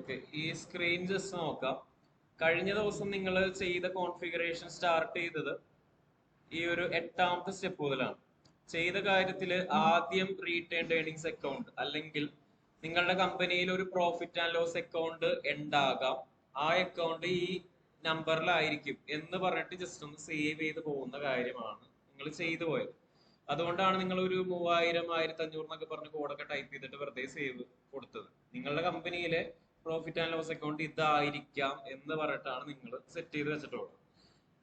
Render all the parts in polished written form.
Okay, ഈ screen just നോക്കാം. കഴിഞ്ഞ ദിവസം നിങ്ങൾ ചെയ്ത കോൺഫിഗറേഷൻ സ്റ്റാർട്ട് ചെയ്തത് ഈ ഒരു എട്ടാമത്തെ സ്റ്റെപ്പ് മുതലാണ്. ചെയ്ത കാര്യത്തിൽ ആദ്യം റീറ്റേൺഡ് ഏർണിങ്സ് അക്കൗണ്ട് അല്ലെങ്കിൽ നിങ്ങളുടെ കമ്പനിയിൽ ഒരു പ്രോഫിറ്റ് ആൻഡ് ലോസ് അക്കൗണ്ട് ഉണ്ടാകാം. ആ അക്കൗണ്ട് ഈ നമ്പറിലായിരിക്കും എന്ന് പറഞ്ഞിട്ട് ജസ്റ്റ് ഒന്ന് സേവ് ചെയ്ത് പോകുന്ന കാര്യമാണ് നിങ്ങൾ ചെയ്തു പോയത്. അതുകൊണ്ടാണ് നിങ്ങൾ ഒരു 3000 1500 എന്നൊക്കെ പറഞ്ഞ് കോഡൊക്കെ ടൈപ്പ് ചെയ്തിട്ട് വെറുതെ സേവ് കൊടുത്തത്. നിങ്ങളുടെ കമ്പനിയിലെ പ്രോഫിറ്റ് ആൻഡ് ലോസ് അക്കൗണ്ട് ഇതായിരിക്കാം എന്ന് പറഞ്ഞിട്ടാണ് നിങ്ങൾ സെറ്റ് ചെയ്ത് വെച്ചിട്ടുള്ളത്.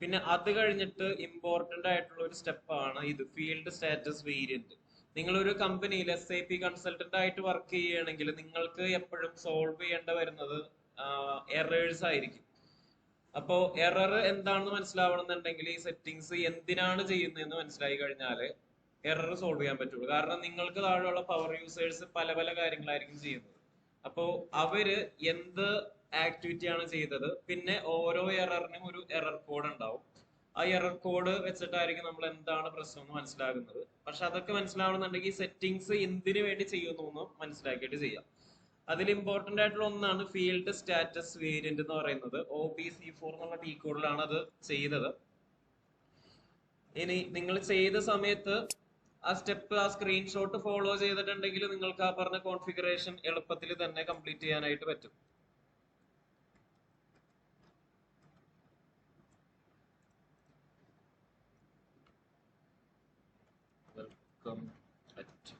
പിന്നെ അത് കഴിഞ്ഞിട്ട് ഇമ്പോർട്ടന്റ് ആയിട്ടുള്ള ഒരു സ്റ്റെപ്പാണ് ഇത് ഫീൽഡ് സ്റ്റാറ്റസ് വേരിയന്റ്. നിങ്ങളൊരു കമ്പനിയിൽ SAP കൺസൾട്ടന്റ് ആയിട്ട് വർക്ക് ചെയ്യുകയാണെങ്കിൽ നിങ്ങൾക്ക് എപ്പോഴും സോൾവ് ചെയ്യേണ്ട വരുന്നത് എറേഴ്സ് ആയിരിക്കും. അപ്പോ എറർ എന്താണെന്ന് മനസ്സിലാവണമെന്നുണ്ടെങ്കിൽ ഈ സെറ്റിങ്സ് എന്തിനാണ് ചെയ്യുന്നതെന്ന് മനസ്സിലായി കഴിഞ്ഞാൽ എറർ സോൾവ് ചെയ്യാൻ പറ്റുള്ളൂ. കാരണം നിങ്ങൾക്ക് താഴെയുള്ള പവർ യൂസേഴ്സ് പല പല കാര്യങ്ങളായിരിക്കും ചെയ്യുന്നത്. അപ്പോ അവര് എന്ത് ആക്ടിവിറ്റി ആണ് ചെയ്തത്, പിന്നെ ഓരോ എററിനും ഒരു എറർ കോഡ് ഉണ്ടാവും. ആ എറർ കോഡ് വെച്ചിട്ടായിരിക്കും നമ്മൾ എന്താണ് പ്രശ്നം എന്ന് മനസ്സിലാകുന്നത്. പക്ഷെ അതൊക്കെ മനസ്സിലാവണമെന്നുണ്ടെങ്കിൽ സെറ്റിങ്സ് എന്തിനു വേണ്ടി ചെയ്യുന്നു എന്ന് മനസ്സിലാക്കിയിട്ട് ചെയ്യാം. അതിൽ ഇമ്പോർട്ടന്റ് ആയിട്ടുള്ള ഒന്നാണ് ഫീൽഡ് സ്റ്റാറ്റസ് വേരിയന്റ് എന്ന് പറയുന്നത്. OBC4 എന്നുള്ള ടി കോഡിലാണ് അത് ചെയ്തത്. ഇനി നിങ്ങൾ ചെയ്ത സമയത്ത് ആ സ്റ്റെപ്പ്, ആ സ്ക്രീൻഷോട്ട് ഫോളോ ചെയ്തിട്ടുണ്ടെങ്കിൽ നിങ്ങൾക്ക് ആ പറഞ്ഞ കോൺഫിഗറേഷൻ എളുപ്പത്തിൽ തന്നെ കംപ്ലീറ്റ് ചെയ്യാനായിട്ട് പറ്റും. വെൽക്കം അറ്റ്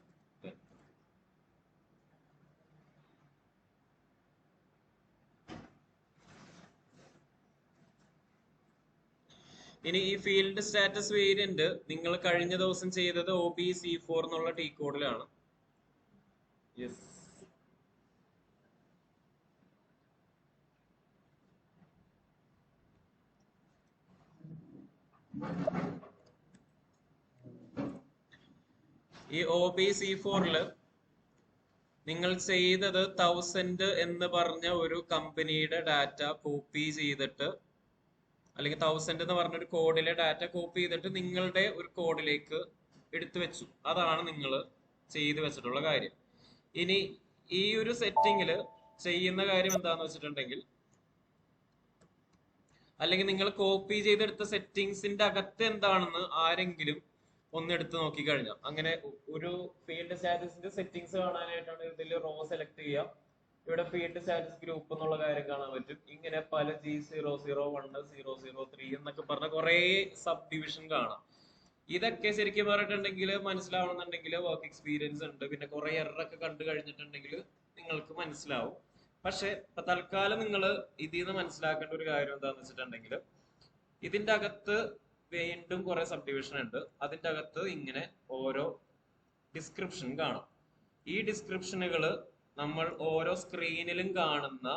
ഇനി ഈ ഫീൽഡ് സ്റ്റാറ്റസ് വേരിയന്റ് നിങ്ങൾ കഴിഞ്ഞ ദിവസം ചെയ്തത് OBC4 എന്നുള്ള ടി കോഡിലാണ്. യെസ്, ഈ OBC4 നിങ്ങൾ ചെയ്തത് 1000 എന്ന് പറഞ്ഞ ഒരു കമ്പനിയുടെ ഡാറ്റ കോപ്പി ചെയ്തിട്ട്, അല്ലെങ്കിൽ 1000 എന്ന് പറഞ്ഞ ഒരു കോഡിലെ ഡാറ്റ കോപ്പി ചെയ്തിട്ട് നിങ്ങളുടെ ഒരു കോഡിലേക്ക് എടുത്തു വെച്ചു. അതാണ് നിങ്ങൾ ചെയ്തു വെച്ചിട്ടുള്ള കാര്യം. ഇനി ഈ ഒരു സെറ്റിങ്ങിൽ ചെയ്യുന്ന കാര്യം എന്താന്ന് വെച്ചിട്ടുണ്ടെങ്കിൽ, അല്ലെങ്കിൽ നിങ്ങൾ കോപ്പി ചെയ്തെടുത്ത സെറ്റിങ്സിന്റെ അകത്ത് എന്താണെന്ന് ആരെങ്കിലും ഒന്നെടുത്ത് നോക്കിക്കഴിഞ്ഞാൽ, അങ്ങനെ ഒരു ഫീൽഡ് സ്റ്റാറ്റസിന്റെ സെറ്റിങ്സ് കാണാനായിട്ടാണ് ഇതിൽ റോ സെലക്ട് ചെയ്യുക. ഇവിടെ ഫീൽഡ് സ്റ്റാറ്റസ് ഗ്രൂപ്പ് എന്നുള്ള കാര്യം കാണാൻ പറ്റും. ഇങ്ങനെ പല G001 003 എന്നൊക്കെ പറഞ്ഞ കുറെ സബ് ഡിവിഷൻ കാണാം. ഇതൊക്കെ ശരിക്കും പറഞ്ഞിട്ടുണ്ടെങ്കിൽ മനസ്സിലാവണമെന്നുണ്ടെങ്കിൽ വർക്ക് എക്സ്പീരിയൻസ് ഉണ്ട്, പിന്നെ കുറെ എററൊക്കെ കണ്ടു കഴിഞ്ഞിട്ടുണ്ടെങ്കിൽ നിങ്ങൾക്ക് മനസ്സിലാവും. പക്ഷെ ഇപ്പൊ തൽക്കാലം നിങ്ങൾ ഇതിൽ നിന്ന് മനസ്സിലാക്കേണ്ട ഒരു കാര്യം എന്താന്ന് വെച്ചിട്ടുണ്ടെങ്കിൽ, ഇതിന്റെ അകത്ത് വീണ്ടും കുറെ സബ് ഡിവിഷൻ ഉണ്ട്. അതിന്റെ അകത്ത് ഇങ്ങനെ ഓരോ ഡിസ്ക്രിപ്ഷൻ കാണാം. ഈ ഡിസ്ക്രിപ്ഷനുകൾ നമ്മൾ ഓരോ സ്ക്രീനിലും കാണുന്ന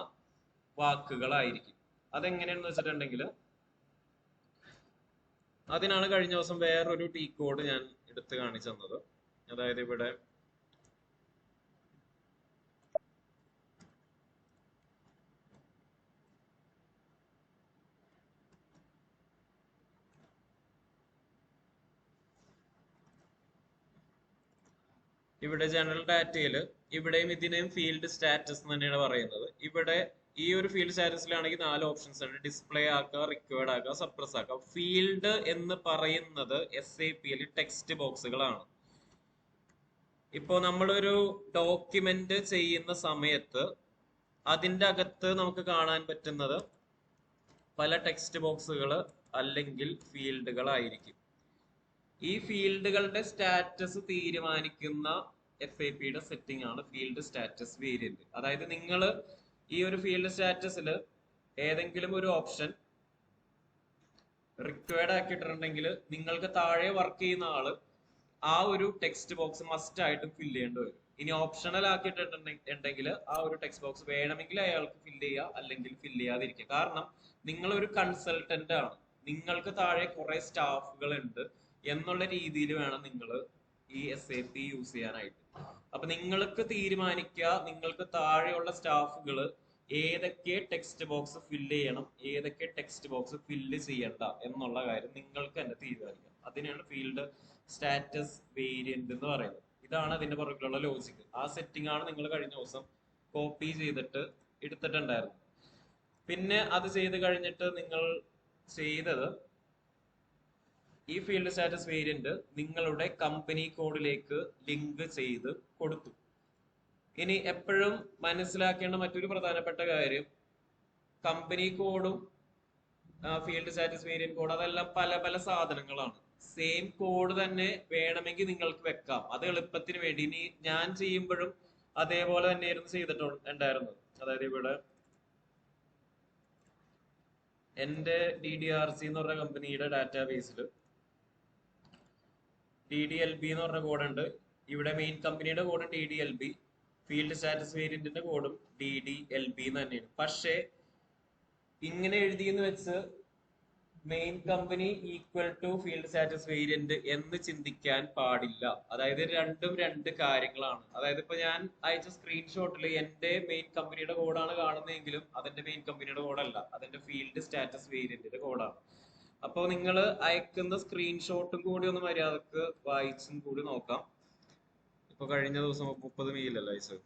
വാക്കുകളായിരിക്കും. അതെങ്ങനെയാണെന്ന് വെച്ചിട്ടുണ്ടെങ്കിൽ, അതിനാണ് കഴിഞ്ഞ ദിവസം വേറൊരു ടി കോഡ് ഞാൻ എടുത്ത് കാണിച്ചു തന്നത്. അതായത് ഇവിടെ ജനറൽ ഡാറ്റയിൽ ഇവിടെയും ഇതിനെയും ഫീൽഡ് സ്റ്റാറ്റസ് എന്ന് തന്നെയാണ് പറയുന്നത്. ഇവിടെ ഈ ഒരു ഫീൽഡ് സ്റ്റാറ്റസിലാണെങ്കിൽ 4 ഓപ്ഷൻസ് ഉണ്ട്: ഡിസ്പ്ലേ ആക്കുക, റിക്വയർഡ് ആക്കുക, സപ്രസ് ആക്കുക. ഫീൽഡ് എന്ന് പറയുന്നത് SAPയിൽ ടെക്സ്റ്റ് ബോക്സുകളാണ്. ഇപ്പോ നമ്മളൊരു ഡോക്യുമെന്റ് ചെയ്യുന്ന സമയത്ത് അതിന്റെ അകത്ത് നമുക്ക് കാണാൻ പറ്റുന്നത് പല ടെക്സ്റ്റ് ബോക്സുകൾ അല്ലെങ്കിൽ ഫീൽഡുകളായിരിക്കും. ഈ ഫീൽഡുകളുടെ സ്റ്റാറ്റസ് തീരുമാനിക്കുന്ന SAPയുടെ സെറ്റിംഗ് ആണ് ഫീൽഡ് സ്റ്റാറ്റസ് വേരിയന്റ്. അതായത് നിങ്ങൾ ഈ ഒരു ഫീൽഡ് സ്റ്റാറ്റസിൽ ഏതെങ്കിലും ഒരു ഓപ്ഷൻ റിക്വയർഡ് ആക്കിയിട്ടുണ്ടെങ്കിൽ നിങ്ങൾക്ക് താഴെ വർക്ക് ചെയ്യുന്ന ആള് ആ ഒരു ടെക്സ്റ്റ് ബോക്സ് മസ്റ്റ് ആയിട്ടും ഫില്ല് ചെയ്യേണ്ടി വരും. ഇനി ഓപ്ഷണൽ ആക്കിയിട്ടുണ്ടെങ്കിൽ ആ ഒരു ടെക്സ്റ്റ് ബോക്സ് വേണമെങ്കിൽ അയാൾക്ക് ഫില്ല് ചെയ്യുക, അല്ലെങ്കിൽ ഫില്ല് ചെയ്യാതിരിക്കുക. കാരണം നിങ്ങൾ ഒരു കൺസൾട്ടന്റ് ആണ്, നിങ്ങൾക്ക് താഴെ കുറെ സ്റ്റാഫുകൾ ഉണ്ട് എന്നുള്ള രീതിയിൽ വേണം നിങ്ങൾ ഈ SAP യൂസ് ചെയ്യാനായിട്ട്. അപ്പൊ നിങ്ങൾക്ക് തീരുമാനിക്കുക നിങ്ങൾക്ക് താഴെയുള്ള സ്റ്റാഫുകൾ ഏതൊക്കെ ടെക്സ്റ്റ് ബോക്സ് ഫില്ല് ചെയ്യണം, ഏതൊക്കെ ടെക്സ്റ്റ് ബോക്സ് ഫില്ല് ചെയ്യണ്ട എന്നുള്ള കാര്യം നിങ്ങൾക്ക് തന്നെ തീരുമാനിക്കാം. അതിനാണ് ഫീൽഡ് സ്റ്റാറ്റസ് വേരിയന്റ് എന്ന് പറയുന്നത്. ഇതാണ് അതിന്റെ പുറകിലുള്ള ലോജിക്ക്. ആ സെറ്റിംഗ് ആണ് നിങ്ങൾ കഴിഞ്ഞ ദിവസം കോപ്പി ചെയ്തിട്ട് എടുത്തിട്ടുണ്ടായിരുന്നു. പിന്നെ അത് ചെയ്ത് കഴിഞ്ഞിട്ട് നിങ്ങൾ ചെയ്തത് ഈ ഫീൽഡ് സ്റ്റാറ്റസ് വേരിയന്റ് നിങ്ങളുടെ കമ്പനി കോഡിലേക്ക് ലിങ്ക് ചെയ്ത് കൊടുത്തു. ഇനി എപ്പോഴും മനസ്സിലാക്കേണ്ട മറ്റൊരു പ്രധാനപ്പെട്ട കാര്യം, കമ്പനി കോഡും ഫീൽഡ് സ്റ്റാറ്റസ് വേരിയന്റ് കോഡ് അതെല്ലാം പല പല സാധനങ്ങളാണ്. സെയിം കോഡ് തന്നെ വേണമെങ്കിൽ നിങ്ങൾക്ക് വെക്കാം, അത് എളുപ്പത്തിന് വേണ്ടി. ഇനി ഞാൻ ചെയ്യുമ്പോഴും അതേപോലെ തന്നെയായിരുന്നു ചെയ്തിട്ടുണ്ടായിരുന്നത്. അതായത് ഇവിടെ എന്റെ DDRC എന്ന് പറഞ്ഞ കമ്പനിയുടെ ഡാറ്റാബേസിൽ DDLB എന്ന് പറഞ്ഞ കോഡ് ഉണ്ട്. ഇവിടെ മെയിൻ കമ്പനിയുടെ കോഡ് DDLB, ഫീൽഡ് സ്റ്റാറ്റസ് വേരിയന്റിന്റെ കോഡും DDLB തന്നെയാണ്. പക്ഷേ ഇങ്ങനെ എഴുതിയെന്ന് വെച്ച് main company equal to field status variant എന്ന് ചിന്തിക്കാൻ പാടില്ല. അതായത് രണ്ടും രണ്ട് കാര്യങ്ങളാണ്. അതായത് ഇപ്പൊ ഞാൻ അയച്ച സ്ക്രീൻഷോട്ടിൽ എന്റെ മെയിൻ കമ്പനിയുടെ കോഡാണ് കാണുന്നതെങ്കിലും അതെന്റെ മെയിൻ കമ്പനിയുടെ കോഡല്ല, അതെന്റെ ഫീൽഡ് സ്റ്റാറ്റസ് വേരിയന്റിന്റെ കോഡാണ്. അപ്പോൾ നിങ്ങൾ അയക്കുന്ന സ്ക്രീൻഷോട്ടും കൂടി ഒന്ന് മര്യാദക്ക് വായിച്ചും കൂടി നോക്കാം. ഇപ്പൊ കഴിഞ്ഞ ദിവസം 30 മെയിലല്ല അയച്ചത്.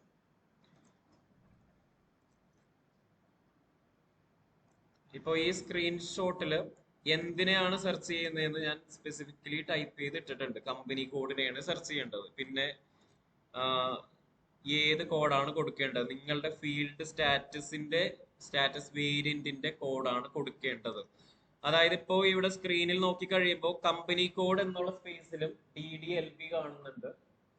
ഇപ്പൊ ഈ സ്ക്രീൻഷോട്ടില് എന്തിനെയാണ് സെർച്ച് ചെയ്യുന്നതെന്ന് ഞാൻ സ്പെസിഫിക്കലി ടൈപ്പ് ചെയ്ത് ഇട്ടിട്ടുണ്ട്. കമ്പനി കോഡിനെയാണ് സെർച്ച് ചെയ്യേണ്ടത്. പിന്നെ ഏത് കോഡാണ് കൊടുക്കേണ്ടത്, നിങ്ങളുടെ ഫീൽഡ് സ്റ്റാറ്റസ് വേരിയന്റിന്റെ കോഡാണ് കൊടുക്കേണ്ടത്. അതായത് ഇപ്പോ ഇവിടെ സ്ക്രീനിൽ നോക്കി കഴിയുമ്പോൾ കമ്പനി കോഡ് എന്നുള്ള സ്പേസിലും DDLB കാണുന്നുണ്ട്,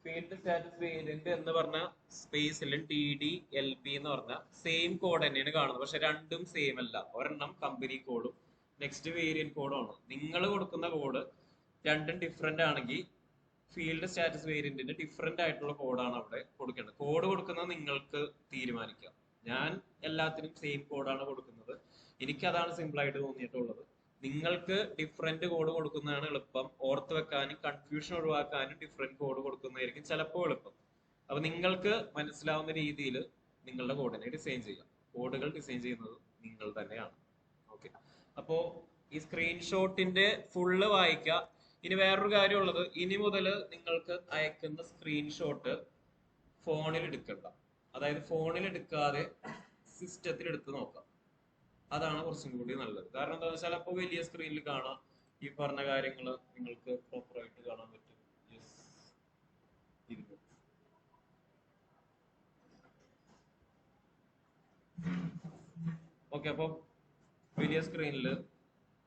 ഫീൽഡ് സ്റ്റാറ്റസ് വേരിയന്റ് എന്ന് പറഞ്ഞ സ്പേസിലും DDLB എന്ന് പറഞ്ഞ സെയിം കോഡ് തന്നെയാണ് കാണുന്നത്. പക്ഷെ രണ്ടും സെയിം അല്ല. ഒരെണ്ണം കമ്പനി കോഡും നെക്സ്റ്റ് വേരിയന്റ് കോഡും ആണ്. നിങ്ങൾ കൊടുക്കുന്ന കോഡ് രണ്ടും ഡിഫറെന്റ് ആണെങ്കിൽ ഫീൽഡ് സ്റ്റാറ്റസ് വേരിയന്റിന് ഡിഫറെന്റ് ആയിട്ടുള്ള കോഡാണ് അവിടെ കൊടുക്കേണ്ടത്. കോഡ് കൊടുക്കുന്നത് നിങ്ങൾക്ക് തീരുമാനിക്കാം. ഞാൻ എല്ലാത്തിനും സെയിം കോഡാണ് കൊടുക്കുന്നത്. എനിക്കതാണ് സിമ്പിൾ ആയിട്ട് തോന്നിയിട്ടുള്ളത്. നിങ്ങൾക്ക് ഡിഫറെന്റ് കോഡ് കൊടുക്കുന്നതാണ് എളുപ്പം. ഓർത്ത് വെക്കാനും കൺഫ്യൂഷൻ ഒഴിവാക്കാനും ഡിഫറെന്റ് കോഡ് കൊടുക്കുന്നതായിരിക്കും ചിലപ്പോൾ എളുപ്പം. അപ്പൊ നിങ്ങൾക്ക് മനസ്സിലാവുന്ന രീതിയിൽ നിങ്ങളുടെ കോഡിനെ ഡിസൈൻ ചെയ്യാം. കോഡുകൾ ഡിസൈൻ ചെയ്യുന്നത് നിങ്ങൾ തന്നെയാണ്. ഓക്കെ, അപ്പോ ഈ സ്ക്രീൻഷോട്ടിന്റെ ഫുള്ള് വായിക്കുക. ഇനി വേറൊരു കാര്യമുള്ളത്, ഇനി മുതൽ നിങ്ങൾക്ക് അയക്കുന്ന സ്ക്രീൻഷോട്ട് ഫോണിൽ എടുക്കണ്ട. അതായത് ഫോണിൽ എടുക്കാതെ സിസ്റ്റത്തിൽ എടുത്ത് നോക്കാം. അതാണ് കുറച്ചും കൂടി നല്ലത്. കാരണം എന്താ വെച്ചാൽ അപ്പോൾ വലിയ സ്ക്രീനിൽ കാണാം, ഈ പറഞ്ഞ കാര്യങ്ങൾ നിങ്ങൾക്ക് പ്രോപ്പറായിട്ട് കാണാൻ പറ്റും. ഓക്കെ, അപ്പൊ വലിയ സ്ക്രീനിൽ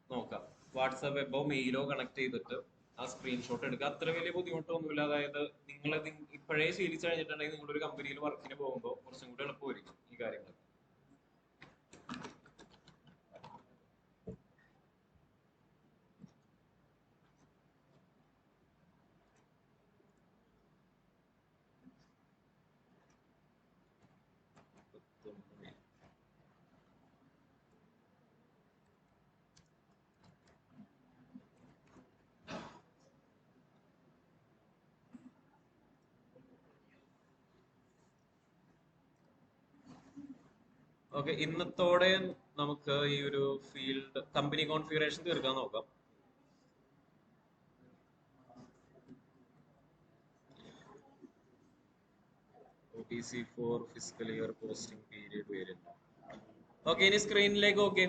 നോക്കാം. വാട്സാപ്പ് വെബോ മെയിലോ കണക്ട് ചെയ്തിട്ട് ആ സ്ക്രീൻഷോട്ട് എടുക്കുക. അത്ര വലിയ ബുദ്ധിമുട്ടൊന്നുമില്ല. അതായത് നിങ്ങൾ ഇപ്പോഴേ ശീലിച്ചു കഴിഞ്ഞിട്ടുണ്ടെങ്കിൽ നിങ്ങളൊരു കമ്പനിയിൽ വർക്കിന് പോകുമ്പോൾ കുറച്ചും കൂടി എളുപ്പമായിരിക്കും ഈ കാര്യങ്ങൾ. ഓക്കെ, ഇന്നത്തോടെ നമുക്ക് ഈ ഒരു ഫീൽഡ് കമ്പനി കോൺഫിഗറേഷൻ തീർക്കാൻ നോക്കാം. OTC for fiscal year posting period variant. Okay, ഇനി സ്ക്രീനിലേക്ക് ഓക്കെ.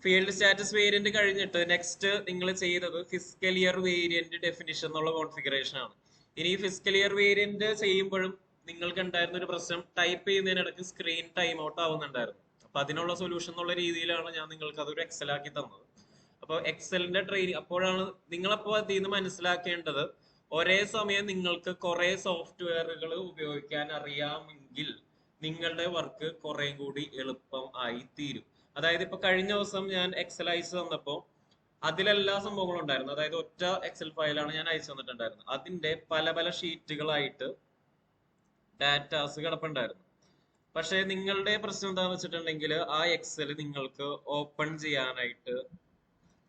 ഫീൽഡ് സ്റ്റാറ്റസ് വേരിയന്റ് കഴിഞ്ഞിട്ട് നെക്സ്റ്റ് നിങ്ങൾ ചെയ്തത് ഫിസിക്കൽ ഇയർ വേരിയന്റ് ഡെഫിനിഷൻ എന്നുള്ള കോൺഫിഗറേഷൻ ആണ്. ഇനി ഫിസിക്കൽ ഇയർ വേരിയന്റ് ചെയ്യുമ്പോഴും നിങ്ങൾക്ക് ഉണ്ടായിരുന്ന ഒരു പ്രശ്നം, ടൈപ്പ് ചെയ്യുന്നതിനിടയ്ക്ക് സ്ക്രീൻ ടൈം ഔട്ട് ആവുന്നുണ്ടായിരുന്നു. അപ്പൊ അതിനുള്ള സൊല്യൂഷൻ എന്നുള്ള രീതിയിലാണ് ഞാൻ നിങ്ങൾക്ക് അതൊരു എക്സൽ ആക്കി തന്നത്. അപ്പൊ എക്സലിന്റെ ട്രെയിനിങ് അപ്പോഴാണ് നിങ്ങളപ്പോ അതിൽ നിന്ന് മനസ്സിലാക്കേണ്ടത്, ഒരേ സമയം നിങ്ങൾക്ക് കുറെ സോഫ്റ്റ്വെയറുകൾ ഉപയോഗിക്കാൻ അറിയാമെങ്കിൽ നിങ്ങളുടെ വർക്ക് കുറെ കൂടി എളുപ്പം ആയി തീരും. അതായത് ഇപ്പൊ കഴിഞ്ഞ ദിവസം ഞാൻ എക്സൽ അയച്ചു തന്നപ്പോ അതിലെല്ലാ സംഭവങ്ങളും ഉണ്ടായിരുന്നു. അതായത് ഒറ്റ എക്സൽ ഫയലാണ് ഞാൻ അയച്ചു തന്നിട്ടുണ്ടായിരുന്നത്. അതിന്റെ പല പല ഷീറ്റുകളായിട്ട് ഡാറ്റാസ് കിടപ്പുണ്ടായിരുന്നു. പക്ഷെ നിങ്ങളുടെ പ്രശ്നം എന്താന്ന് വെച്ചിട്ടുണ്ടെങ്കിൽ ആ എക്സൽ നിങ്ങൾക്ക് ഓപ്പൺ ചെയ്യാനായിട്ട്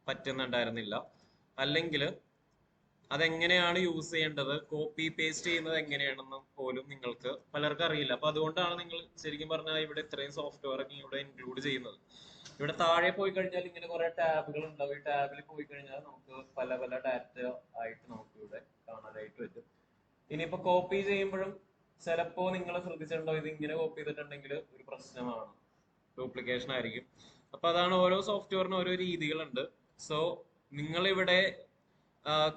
പറ്റുന്നുണ്ടായിരുന്നില്ല. അല്ലെങ്കിൽ അതെങ്ങനെയാണ് യൂസ് ചെയ്യേണ്ടത്, കോപ്പി പേസ്റ്റ് ചെയ്യുന്നത് എങ്ങനെയാണെന്ന് പോലും നിങ്ങൾക്ക് പലർക്കും അറിയില്ല. അപ്പൊ അതുകൊണ്ടാണ് നിങ്ങൾ ശരിക്കും പറഞ്ഞാൽ ഇവിടെ ഇത്രയും സോഫ്റ്റ്വെയർ ഒക്കെ ഇവിടെ ഇൻക്ലൂഡ് ചെയ്യുന്നത്. ഇവിടെ താഴെ പോയി കഴിഞ്ഞാൽ ഇങ്ങനെ കുറെ ടാബുകൾ ഉണ്ടാവും. ഈ ടാബിൽ പോയി കഴിഞ്ഞാൽ നമുക്ക് പല പല ഡാറ്റ ആയിട്ട് നമുക്ക് ഇവിടെ കാണാനായിട്ട് പറ്റും. ഇനിയിപ്പോ കോപ്പി ചെയ്യുമ്പോഴും ചിലപ്പോ നിങ്ങൾ ശ്രദ്ധിച്ചിട്ടുണ്ടോ, ഇത് ഇങ്ങനെ കോപ്പി ചെയ്തിട്ടുണ്ടെങ്കിൽ ഒരു പ്രശ്നമാണ്, ഡ്യൂപ്ലിക്കേഷൻ ആയിരിക്കും. അപ്പൊ അതാണ്, ഓരോ സോഫ്റ്റ്വെയറിനും ഓരോ രീതികളുണ്ട്. സോ നിങ്ങൾ ഇവിടെ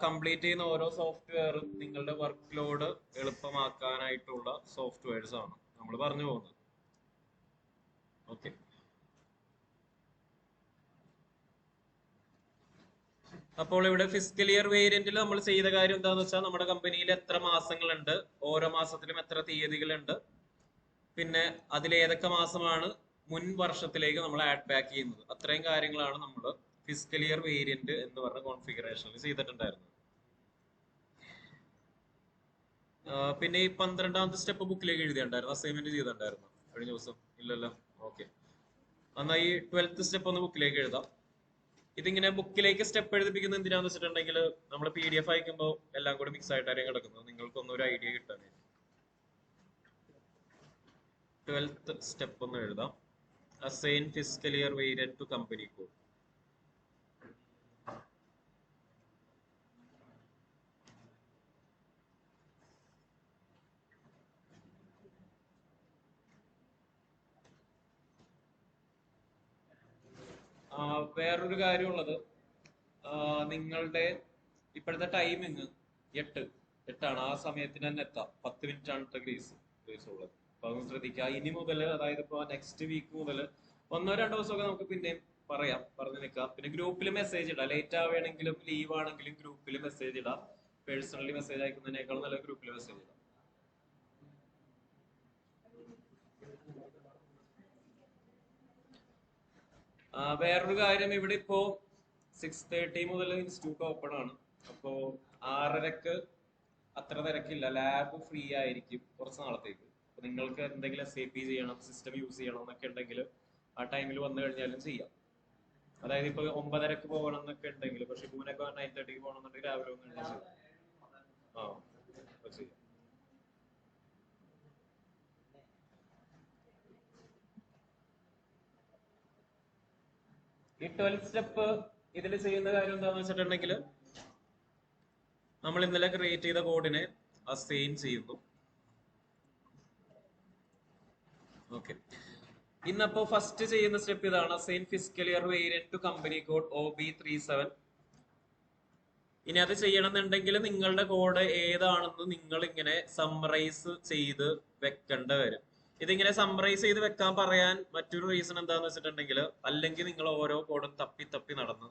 കംപ്ലീറ്റ് ചെയ്യുന്ന ഓരോ സോഫ്റ്റ്വെയറും നിങ്ങളുടെ വർക്ക് ലോഡ് എളുപ്പമാക്കാനായിട്ടുള്ള സോഫ്റ്റ്വെയർസ് ആണ് നമ്മൾ പറഞ്ഞു പോകുന്നത്. ഓക്കെ. അപ്പോൾ ഇവിടെ ഫിസിക്കൽ ഇയർ വേരിയന്റിൽ നമ്മൾ ചെയ്ത കാര്യം എന്താണെന്ന് വെച്ചാൽ, നമ്മുടെ കമ്പനിയിൽ എത്ര മാസങ്ങളുണ്ട്, ഓരോ മാസത്തിലും എത്ര തീയതികളുണ്ട്, പിന്നെ അതിൽ ഏതൊക്കെ മാസമാണ് മുൻ വർഷത്തിലേക്ക് നമ്മൾ ആഡ് ബാക്ക് ചെയ്യുന്നത്, അത്രയും കാര്യങ്ങളാണ് നമ്മൾ ഫിസിക്കൽ ഇയർ വേരിയന്റ് എന്ന് പറഞ്ഞ കോൺഫിഗറേഷനിൽ ചെയ്തിട്ടുണ്ടായിരുന്നത്. പിന്നെ ഈ 12ാമത്തെ സ്റ്റെപ്പ് ബുക്കിലേക്ക് എഴുതിയിട്ടുണ്ടായിരുന്നു, അസൈൻമെന്റ് ചെയ്തിട്ടുണ്ടായിരുന്നു കഴിഞ്ഞ ദിവസം? ഇല്ലല്ലോ. ഓക്കെ, എന്നാൽ ഈ 12th സ്റ്റെപ്പ് ഒന്ന് ബുക്കിലേക്ക് എഴുതാം. ഇതിങ്ങനെ ബുക്കിലേക്ക് സ്റ്റെപ്പ് എഴുതിപ്പിക്കുന്നത് എന്തിനാന്ന് വെച്ചിട്ടുണ്ടെങ്കിൽ, നമ്മൾ PDF അയക്കുമ്പോൾ എല്ലാം കൂടി മിക്സ് ആയിട്ടായിരിക്കും കിടക്കുന്നത്, നിങ്ങൾക്കൊന്നും ഒരു ഐഡിയ കിട്ടാൻ. 12th സ്റ്റെപ്പ് ഒന്ന് എഴുതാം. Assign fiscal year variant to company code. വേറൊരു കാര്യമുള്ളത്, നിങ്ങളുടെ ഇപ്പോഴത്തെ ടൈമിങ് 8 ആ സമയത്തിന് തന്നെ എത്താം. 10 മിനിറ്റ് ആണ് ഗ്രീസ് ഉള്ളത്. അപ്പൊ അതൊന്ന് ശ്രദ്ധിക്കുക. ഇനി മുതൽ, അതായത് ഇപ്പൊ നെക്സ്റ്റ് വീക്ക് മുതൽ 1-2 ദിവസമൊക്കെ നമുക്ക് പിന്നെയും പറഞ്ഞു നിൽക്കാം. പിന്നെ ഗ്രൂപ്പിൽ മെസ്സേജ് ഇടാം, ലേറ്റ് ആവുകയാണെങ്കിലും ലീവ് ആണെങ്കിലും ഗ്രൂപ്പിൽ മെസ്സേജ് ഇടാം. പേഴ്സണലി മെസ്സേജ് അയക്കുന്നതിനേക്കാളും നല്ല ഗ്രൂപ്പിൽ മെസ്സേജ് ഇടാം. വേറൊരു കാര്യം, ഇവിടെ ഇപ്പോ 6:30 മുതൽ ഇൻസ്റ്റിറ്റ്യൂട്ട് ഓപ്പൺ ആണ്. അപ്പോ 6:30 അത്ര തിരക്കില്ല, ലാബ് ഫ്രീ ആയിരിക്കും കുറച്ച് നാളത്തേക്ക്. അപ്പൊ നിങ്ങൾക്ക് എന്തെങ്കിലും SAP ചെയ്യണം, സിസ്റ്റം യൂസ് ചെയ്യണം എന്നൊക്കെ ഉണ്ടെങ്കിൽ ആ ടൈമിൽ വന്നു കഴിഞ്ഞാലും ചെയ്യാം. അതായത് ഇപ്പൊ 9:30 പോകണം എന്നൊക്കെ ഉണ്ടെങ്കിൽ, പക്ഷെ ഷിബുവിനൊക്കെ 9:30 പോകണം എന്നുണ്ടെങ്കിൽ രാവിലെ വന്നു കഴിഞ്ഞാൽ ചെയ്യാം. ചെയ്യാം. ഈ 12th സ്റ്റെപ്പ് ഇതിൽ ചെയ്യുന്ന കാര്യം എന്താണെന്ന് വെച്ചിട്ടുണ്ടെങ്കിൽ, നമ്മൾ ഇന്നലെ ക്രിയേറ്റ് ചെയ്ത കോഡിനെ അസൈൻ ചെയ്യുന്നു. ഓക്കെ, ഇന്നപ്പോ ഫസ്റ്റ് ചെയ്യുന്ന സ്റ്റെപ്പ് ഇതാണ്, assign fiscal year variant to company code OB37. ഇനി അത് ചെയ്യണമെന്നുണ്ടെങ്കിൽ നിങ്ങളുടെ കോഡ് ഏതാണെന്ന് നിങ്ങൾ ഇങ്ങനെ സമ്മറൈസ് ചെയ്ത് വെക്കേണ്ട വരും. ഇതിങ്ങനെ സമ്മറൈസ് ചെയ്ത് വെക്കാൻ പറയാൻ മറ്റൊരു റീസൺ എന്താന്ന് വെച്ചിട്ടുണ്ടെങ്കിൽ, അല്ലെങ്കിൽ നിങ്ങൾ ഓരോ കോഡും തപ്പി നടന്ന്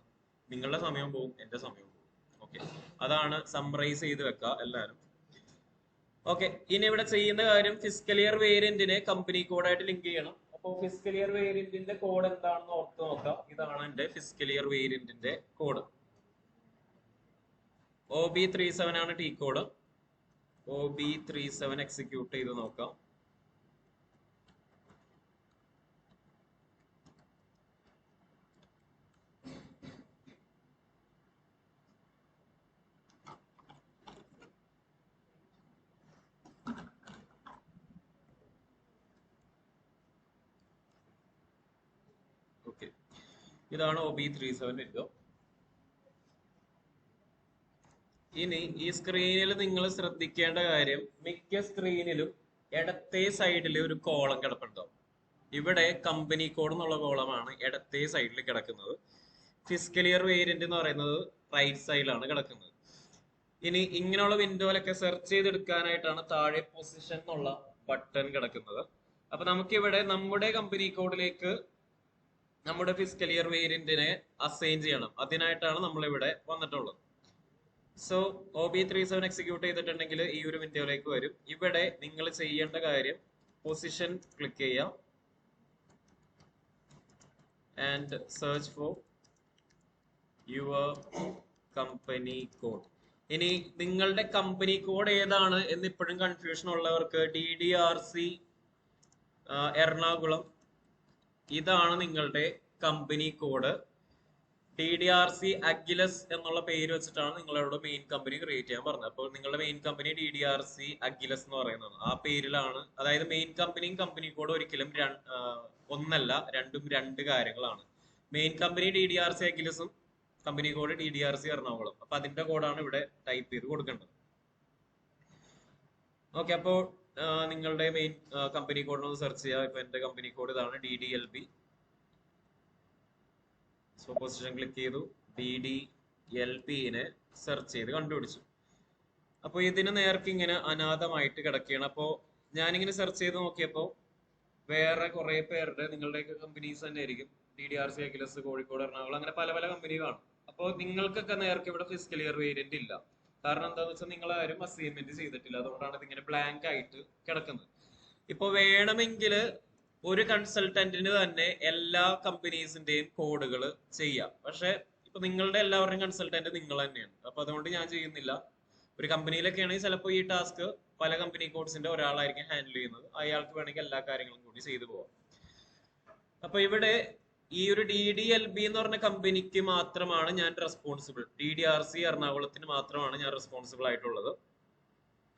നിങ്ങളുടെ സമയം പോവും, എന്റെ സമയം പോവും. ഓക്കെ, അതാണ് സമ്മറൈസ് ചെയ്ത് വെക്കുക എല്ലാവരും. ഓക്കെ, ഇനി ഇവിടെ ചെയ്യുന്ന കാര്യം, ഫിസിക്കൽ ഇയർ വേരിയന്റിനെ കമ്പനി കോഡായിട്ട് ലിങ്ക് ചെയ്യണം. അപ്പോൾ ഫിസിക്കൽ ഇയർ വേരിയന്റിന്റെ കോഡ് എന്താണെന്ന് ഓർത്ത് നോക്കാം. ഇതാണ് എന്റെ ഫിസിക്കൽ ഇയർ വേരിയന്റിന്റെ കോഡ്. OB37 ആണ് ടി കോഡ്. OB37 എക്സിക്യൂട്ട് ചെയ്ത് നോക്കാം. ഇതാണ് OB37 വിൻഡോ. ഇനി ഈ സ്ക്രീനിൽ നിങ്ങൾ ശ്രദ്ധിക്കേണ്ട കാര്യം, മിക്ക സ്ക്രീനിലും ഇടത്തെ സൈഡിൽ ഒരു കോളം കിടപ്പുണ്ടാവും. ഇവിടെ കമ്പനി കോഡ് എന്നുള്ള കോളമാണ് ഇടത്തെ സൈഡിൽ കിടക്കുന്നത്. ഫിസിക്കൽ ഇയർ വേരിയന്റ് എന്ന് പറയുന്നത് റൈറ്റ് സൈഡിലാണ് കിടക്കുന്നത്. ഇനി ഇങ്ങനെയുള്ള വിൻഡോയിലൊക്കെ സെർച്ച് ചെയ്തെടുക്കാനായിട്ടാണ് താഴെ പൊസിഷൻ എന്നുള്ള ബട്ടൺ കിടക്കുന്നത്. അപ്പൊ നമുക്കിവിടെ നമ്മുടെ കമ്പനി കോഡിലേക്ക് നമ്മുടെ ഫിസിക്കൽ ഇയർ വേരിയന്റിനെ അസൈൻ ചെയ്യണം. അതിനായിട്ടാണ് നമ്മൾ ഇവിടെ വന്നിട്ടുള്ളത്. സോ OB37 എക്സിക്യൂട്ട് ചെയ്തിട്ടുണ്ടെങ്കിൽ ഈ ഒരു വിൻഡോയിലേക്ക് വരും. ഇവിടെ നിങ്ങൾ ചെയ്യേണ്ട കാര്യം, പൊസിഷൻ ക്ലിക്ക് ചെയ്യാം and search for your company code. ഇനി നിങ്ങളുടെ കമ്പനി കോഡ് ഏതാണ് എന്ന് ഇപ്പോഴും കൺഫ്യൂഷൻ ഉള്ളവർക്ക്, DDRC എറണാകുളം ഇതാണ് നിങ്ങളുടെ കമ്പനി കോഡ്. DDRC അഖിലസ് എന്നുള്ള പേര് വെച്ചിട്ടാണ് നിങ്ങളോട് മെയിൻ കമ്പനി ക്രിയേറ്റ് ചെയ്യാൻ പറഞ്ഞത്. അപ്പോൾ നിങ്ങളുടെ മെയിൻ കമ്പനി DDRC അഖിലസ് എന്ന് പറയുന്നത് ആ പേരിലാണ്. അതായത് മെയിൻ കമ്പനിയും കമ്പനി കോഡും ഒരിക്കലും ഒന്നല്ല, രണ്ടും രണ്ട് കാര്യങ്ങളാണ്. മെയിൻ കമ്പനി DDRC അഖിലസും കമ്പനി കോഡ് DDRC എറണാകുളം. അപ്പൊ അതിന്റെ കോഡാണ് ഇവിടെ ടൈപ്പ് ചെയ്ത് കൊടുക്കേണ്ടത്. ഓക്കെ, അപ്പോൾ നിങ്ങളുടെ മെയിൻ കമ്പനി കോഡ് ഒന്ന് സെർച്ച് ചെയ്യുക. ഇപ്പൊ എന്റെ കമ്പനി കോഡ് ഇതാണ് DDLB. സോ പൊസിഷൻ ക്ലിക്ക് ചെയ്തു, DDLB-നെ സെർച്ച് ചെയ്ത് കണ്ടുപിടിച്ചു. അപ്പൊ ഇതിന് നേർക്ക് ഇങ്ങനെ അനാഥമായിട്ട് കിടക്കുകയാണ്. അപ്പോ ഞാനിങ്ങനെ സെർച്ച് ചെയ്ത് നോക്കിയപ്പോ വേറെ കുറെ പേരുടെ നിങ്ങളുടെയൊക്കെ കമ്പനീസ് തന്നെ ആയിരിക്കും, DDRC, അഖിലസ്, കോഴിക്കോട്, എറണാകുളം, അങ്ങനെ പല പല കമ്പനി കാണും. അപ്പോൾ നിങ്ങൾക്കൊക്കെ നേർക്ക് ഇവിടെ ഫിസിക്കൽ ഇയർ വേരിയന്റ് ഇല്ല. കാരണം എന്താണെന്ന് വെച്ചാൽ നിങ്ങൾ ആരും അസൈൻമെന്റ് ചെയ്തിട്ടില്ല. അതുകൊണ്ടാണ് ഇതിങ്ങനെ ബ്ലാങ്ക് ആയിട്ട് കിടക്കുന്നത്. ഇപ്പൊ വേണമെങ്കിൽ ഒരു കൺസൾട്ടന്റിന് തന്നെ എല്ലാ കമ്പനീസിന്റെയും കോഡുകൾ ചെയ്യാം. പക്ഷെ ഇപ്പൊ നിങ്ങളുടെ എല്ലാവരുടെയും കൺസൾട്ടന്റ് നിങ്ങൾ തന്നെയാണ്. അപ്പൊ അതുകൊണ്ട് ഞാൻ ചെയ്യുന്നില്ല. ഒരു കമ്പനിയിലൊക്കെ ആണെങ്കിൽ ചിലപ്പോൾ ഈ ടാസ്ക് പല കമ്പനി കോഡ്സിന്റെ ഒരാളായിരിക്കും ഹാൻഡിൽ ചെയ്യുന്നത്. അയാൾക്ക് വേണമെങ്കിൽ എല്ലാ കാര്യങ്ങളും കൂടി ചെയ്തു പോവാം. അപ്പൊ ഇവിടെ ഈ ഒരു DDLB എന്ന് പറഞ്ഞ കമ്പനിക്ക് മാത്രമാണ് ഞാൻ റെസ്പോൺസിബിൾ. DDRC എറണാകുളത്തിന് മാത്രമാണ് ഞാൻ റെസ്പോൺസിബിൾ ആയിട്ടുള്ളത്.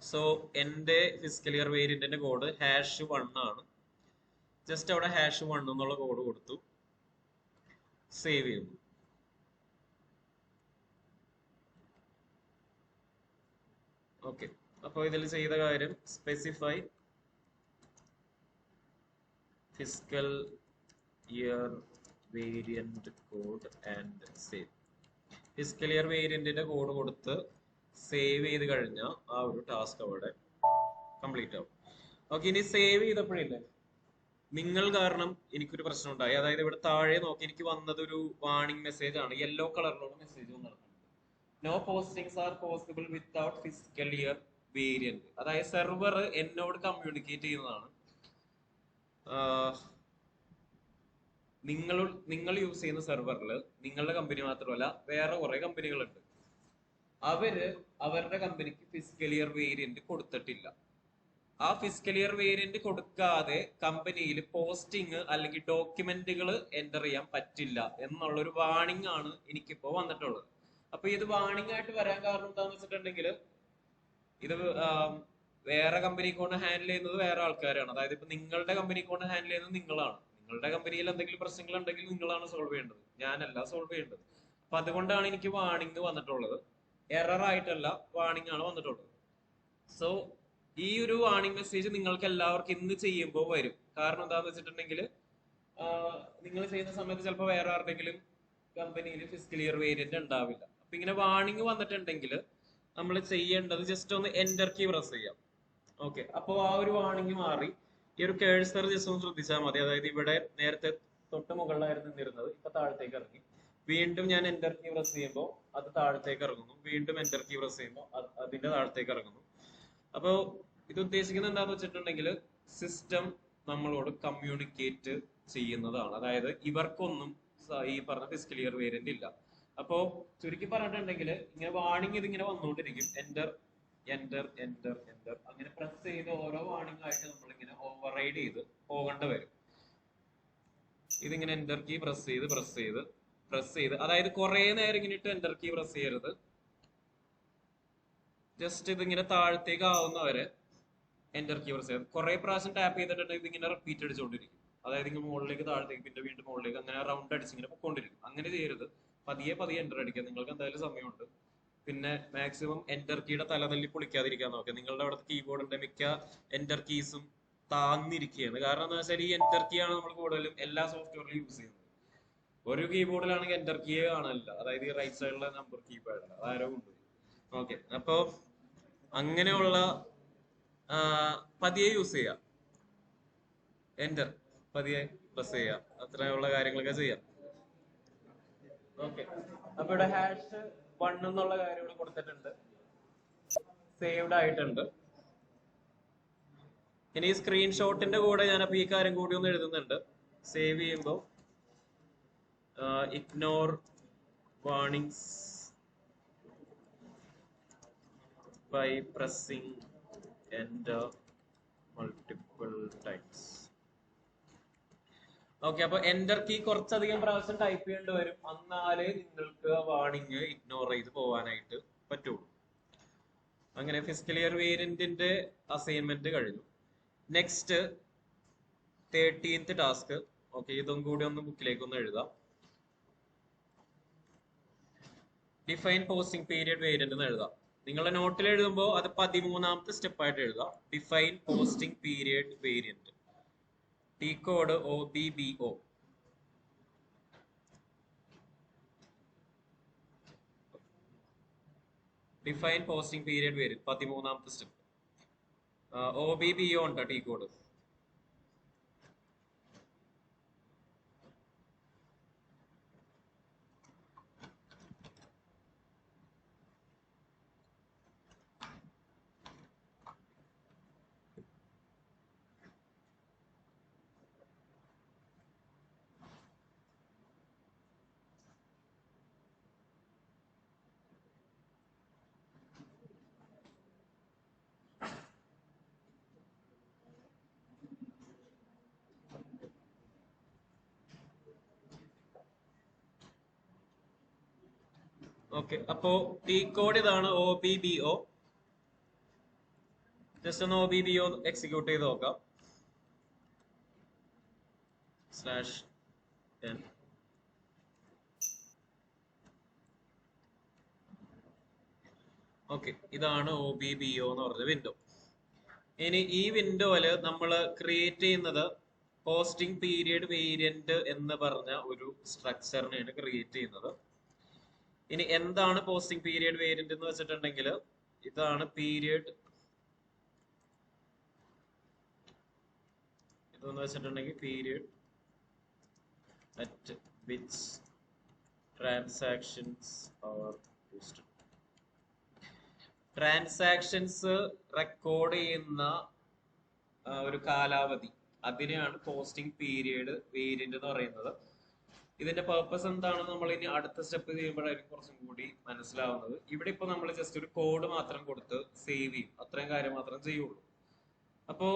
സോ എന്റെ ഫിസിക്കൽ ഇയർ വേരിയന്റിന്റെ കോഡ് #1 ആണ്. ജസ്റ്റ് അവിടെ #1 എന്നുള്ള കോഡ് കൊടുത്തു, സേവ് ചെയ്യുന്നു. ഓക്കെ, അപ്പോൾ ഇതിൽ ചെയ്ത കാര്യം specify fiscal year variant code and save. Fiscal year വേരിയന്റിന്റെ കോഡ് കൊടുത്ത് സേവ് ചെയ്ത് കഴിഞ്ഞാൽ ആ ഒരു ടാസ്ക് അവിടെ കംപ്ലീറ്റ് ആവും. ഓക്കെ, ഇനി സേവ് ചെയ്തപ്പോഴില്ലേ നിങ്ങൾ കാരണം എനിക്കൊരു പ്രശ്നം ഉണ്ടായി. അതായത് ഇവിടെ താഴെ നോക്കി എനിക്ക് വന്നത് ഒരു വാർണിംഗ് മെസ്സേജ് ആണ്. യെല്ലോ കളറിലുള്ള മെസ്സേജ് വന്നിട്ടുണ്ട്. No postings are possible without fiscal year variant. അതായത് സെർവർ എന്നോട് കമ്മ്യൂണിക്കേറ്റ് ചെയ്യുന്നതാണ്. നിങ്ങൾ യൂസ് ചെയ്യുന്ന സെർവറിൽ നിങ്ങളുടെ കമ്പനി മാത്രമല്ല വേറെ കുറെ കമ്പനികളുണ്ട്. അവര് അവരുടെ കമ്പനിക്ക് ഫിസിക്കൽ ഇയർ വേരിയന്റ് കൊടുത്തിട്ടില്ല. ആ ഫിസിക്കൽ ഇയർ വേരിയന്റ് കൊടുക്കാതെ കമ്പനിയിൽ പോസ്റ്റിംഗ് അല്ലെങ്കിൽ ഡോക്യുമെന്റുകൾ എൻ്റർ ചെയ്യാൻ പറ്റില്ല എന്നുള്ളൊരു വാണിംഗ് ആണ് എനിക്കിപ്പോ വന്നിട്ടുള്ളത്. അപ്പൊ ഇത് വാണിംഗ് ആയിട്ട് വരാൻ കാരണം എന്താന്ന് വെച്ചിട്ടുണ്ടെങ്കിൽ ഇത് വേറെ കമ്പനി കൊണ്ട് ഹാൻഡിൽ ചെയ്യുന്നത് വേറെ ആൾക്കാരാണ്. അതായത് ഇപ്പൊ നിങ്ങളുടെ കമ്പനി കൊണ്ട് ഹാൻഡിൽ ചെയ്യുന്നത് നിങ്ങളാണ്. നിങ്ങളുടെ കമ്പനിയിൽ എന്തെങ്കിലും പ്രശ്നങ്ങൾ ഉണ്ടെങ്കിൽ നിങ്ങളാണ് സോൾവ് ചെയ്യേണ്ടത്, ഞാനല്ല സോൾവ് ചെയ്യേണ്ടത്. അപ്പൊ അതുകൊണ്ടാണ് എനിക്ക് വാണിംഗ് വന്നിട്ടുള്ളത്. എറർ ആയിട്ടല്ല, വാണിംഗ് ആണ് വന്നിട്ടുള്ളത്. സോ ഈ ഒരു വാണിംഗ് മെസ്സേജ് നിങ്ങൾക്ക് എല്ലാവർക്കും ഇന്ന് ചെയ്യുമ്പോൾ വരും. കാരണം എന്താന്ന് വെച്ചിട്ടുണ്ടെങ്കിൽ നിങ്ങൾ ചെയ്യുന്ന സമയത്ത് ചിലപ്പോൾ വേറെ ആരുടെങ്കിലും കമ്പനിയിൽ ഫിസിക്കൽ ഇയർ വേരിയന്റ് ഉണ്ടാവില്ല. അപ്പൊ ഇങ്ങനെ വാണിംഗ് വന്നിട്ടുണ്ടെങ്കിൽ നമ്മൾ ചെയ്യേണ്ടത് ജസ്റ്റ് ഒന്ന് എന്റർ കീ പ്രസ് ചെയ്യാം. ഓക്കെ, അപ്പോൾ ആ ഒരു വാണിംഗ് മാറി. ഈ ഒരു കേഴ്സർ ജസ്റ്റ് ഒന്ന് ശ്രദ്ധിച്ചാൽ മതി. അതായത് ഇവിടെ നേരത്തെ തൊട്ട് മുകളിലായിരുന്നു നിന്നിരുന്നത്, ഇപ്പൊ താഴത്തേക്ക് ഇറങ്ങി. വീണ്ടും ഞാൻ എന്റർ കീ പ്രസ് ചെയ്യുമ്പോൾ അത് താഴത്തേക്ക് ഇറങ്ങുന്നു. വീണ്ടും എന്റർ കീ പ്രസ് ചെയ്യുമ്പോൾ അതിന്റെ താഴത്തേക്ക് ഇറങ്ങുന്നു. അപ്പോൾ ഇത് ഉദ്ദേശിക്കുന്നത് എന്താന്ന് വെച്ചിട്ടുണ്ടെങ്കിൽ സിസ്റ്റം നമ്മളോട് കമ്മ്യൂണിക്കേറ്റ് ചെയ്യുന്നതാണ്. അതായത് ഇവർക്കൊന്നും ഈ പറഞ്ഞ ഫിസിക്കൽ ഇയർ വേരിയന്റ് ഇല്ല. അപ്പോ ചുരുക്കി പറഞ്ഞിട്ടുണ്ടെങ്കിൽ ഇങ്ങനെ വാണിംഗ് ഇതിങ്ങനെ വന്നുകൊണ്ടിരിക്കും. എന്റർ എന്റർ എന്റർ എന്റർ അങ്ങനെ പ്രസ് ചെയ്ത് ഓരോ വാണിംഗ് ആയിട്ട് നമ്മളിങ്ങനെ ഓവർ റൈഡ് ചെയ്ത് പോകേണ്ട വരും. ഇതിങ്ങനെ എന്റർ കീ പ്രസ് ചെയ്ത് പ്രസ് ചെയ്ത് പ്രസ് ചെയ്ത്, അതായത് കുറെ നേരം ഇങ്ങനെ ഇട്ട് എന്റർ കീ പ്രസ് ചെയ്യരുത്. ജസ്റ്റ് ഇതിങ്ങനെ താഴത്തേക്ക് ആവുന്നവരെ എന്റർ കീ പ്രസ് ചെയ്ത് കുറെ പ്രാവശ്യം ടാപ്പ് ചെയ്തിട്ടുണ്ടെങ്കിൽ ഇതിങ്ങനെ റിപ്പീറ്റ് അടിച്ചുകൊണ്ടിരിക്കും. അതായത് ഇങ്ങനെ മുകളിലേക്ക് താഴത്തേക്ക് പിന്നെ വീണ്ടും മുകളിലേക്ക് അങ്ങനെ റൗണ്ട് അടിച്ച് ഇങ്ങനെ പൊക്കോണ്ടിരിക്കും. അങ്ങനെ ചെയ്യരുത്. പതിയെ പതിയെ എന്റർ അടിക്കുക. നിങ്ങൾക്ക് എന്തായാലും സമയമുണ്ട്. പിന്നെ മാക്സിമം എന്റർ കീയുടെ തലതല്ലി പൊളിക്കാതിരിക്കാൻ നോക്കുക. നിങ്ങളുടെ അവിടുത്തെ കീബോർഡിന്റെ മിക്ക എന്റർ കീസും താന്നിരിക്കുകയാണ്. കാരണം എന്താ വെച്ചാൽ ഈ എന്റർ കീ ആണ് നമ്മൾ കൂടുതലും എല്ലാ സോഫ്റ്റ്വെയറിലും യൂസ് ചെയ്യുന്നത്. ഒരു കീബോർഡിലാണെങ്കിൽ എന്റർ കീ കാണില്ല, അതായത് ഈ റൈറ്റ് സൈഡിലെ നമ്പർ കീപാഡില്ല, അതാരോ കൊണ്ടുപോയി. ഓക്കെ, അപ്പോ അങ്ങനെയുള്ള പതിയെ യൂസ് ചെയ്യാം. എന്റർ പതിയെ പ്രസ് ചെയ്യാം. അത്രയുള്ള കാര്യങ്ങളൊക്കെ ചെയ്യാം. ഓക്കെ, അപ്പൊ ഇവിടെ #1 എന്നുള്ള കാര്യം ഇവിടെ കൊടുത്തിട്ടുണ്ട്, സേവ്ഡ് ആയിട്ടുണ്ട്. ഇനി സ്ക്രീൻഷോട്ടിന്റെ കൂടെ ഞാനപ്പോ ഈ കാര്യം കൂടി ഒന്ന് എഴുതുന്നുണ്ട്. സേവ് ചെയ്യുമ്പോൾ ignore warnings by pressing enter multiple times. Okay, അപ്പൊ എന്റർ കീ കുറച്ചധികം പ്രാവശ്യം ടൈപ്പ് ചെയ്യേണ്ടി വരും. എന്നാലേ നിങ്ങൾക്ക് വാണിംഗ് ഇഗ്നോർ ചെയ്ത് പോകാനായിട്ട് പറ്റുള്ളൂ. അങ്ങനെ ഫിസിക്കൽ ഇയർ വേരിയന്റിന്റെ അസൈൻമെന്റ് കഴിഞ്ഞു. Next 13th task. ഓക്കെ, ഇതും കൂടി ഒന്ന് ബുക്കിലേക്ക് ഒന്ന് എഴുതാം. ഡിഫൈൻ പോസ്റ്റിംഗ് പീരിയഡ് വേരിയന്റ് എന്ന് എഴുതാം. നിങ്ങളുടെ നോട്ടിൽ എഴുതുമ്പോൾ അത് 13ാമത്തെ സ്റ്റെപ്പായിട്ട് എഴുതുക. Define posting period variant. T code OBBO. Define posting period variant 13ാമത്തെ സ്റ്റെപ്പ്. OBBO ഉണ്ട് ടി കോഡ്. ഓക്കെ, അപ്പോ ടി കോഡ് ഇതാണ് OBBO. ജസ്റ്റ് ഒന്ന് OBBO എക്സിക്യൂട്ട് ചെയ്ത് നോക്കാം. /n. ഓക്കെ, ഇതാണ് OBBO എന്ന് പറഞ്ഞ വിൻഡോ. ഇനി ഈ വിൻഡോയില് നമ്മൾ ക്രിയേറ്റ് ചെയ്യുന്നത് പോസ്റ്റിംഗ് പീരിയഡ് വേരിയന്റ് എന്ന് പറഞ്ഞ ഒരു സ്ട്രക്ചറിനെയാണ് ക്രിയേറ്റ് ചെയ്യുന്നത്. ഇനി എന്താണ് പോസ്റ്റിംഗ് പീരിയഡ് വേരിയന്റ് എന്ന് വെച്ചിട്ടുണ്ടെങ്കിൽ, ഇതാണ് പീരിയഡ്. ഇതെന്ന് വെച്ചിട്ടുണ്ടെങ്കിൽ period at which transactions are posted. Transactions record ചെയ്യുന്ന ഒരു കാലാവധി, അതിനെയാണ് പോസ്റ്റിംഗ് പീരിയഡ് വേരിയന്റ് എന്ന് പറയുന്നത്. ഇതിന്റെ പർപ്പസ് എന്താണെന്ന് നമ്മൾ ഇനി അടുത്ത സ്റ്റെപ്പ് ചെയ്യുമ്പോഴായിരിക്കും കുറച്ചും കൂടി മനസ്സിലാവുന്നത്. ഇവിടെ ഇപ്പൊ നമ്മൾ ജസ്റ്റ് ഒരു കോഡ് മാത്രം കൊടുത്ത് സേവ് ചെയ്യും, അത്രയും കാര്യം മാത്രം ചെയ്യുള്ളൂ. അപ്പോ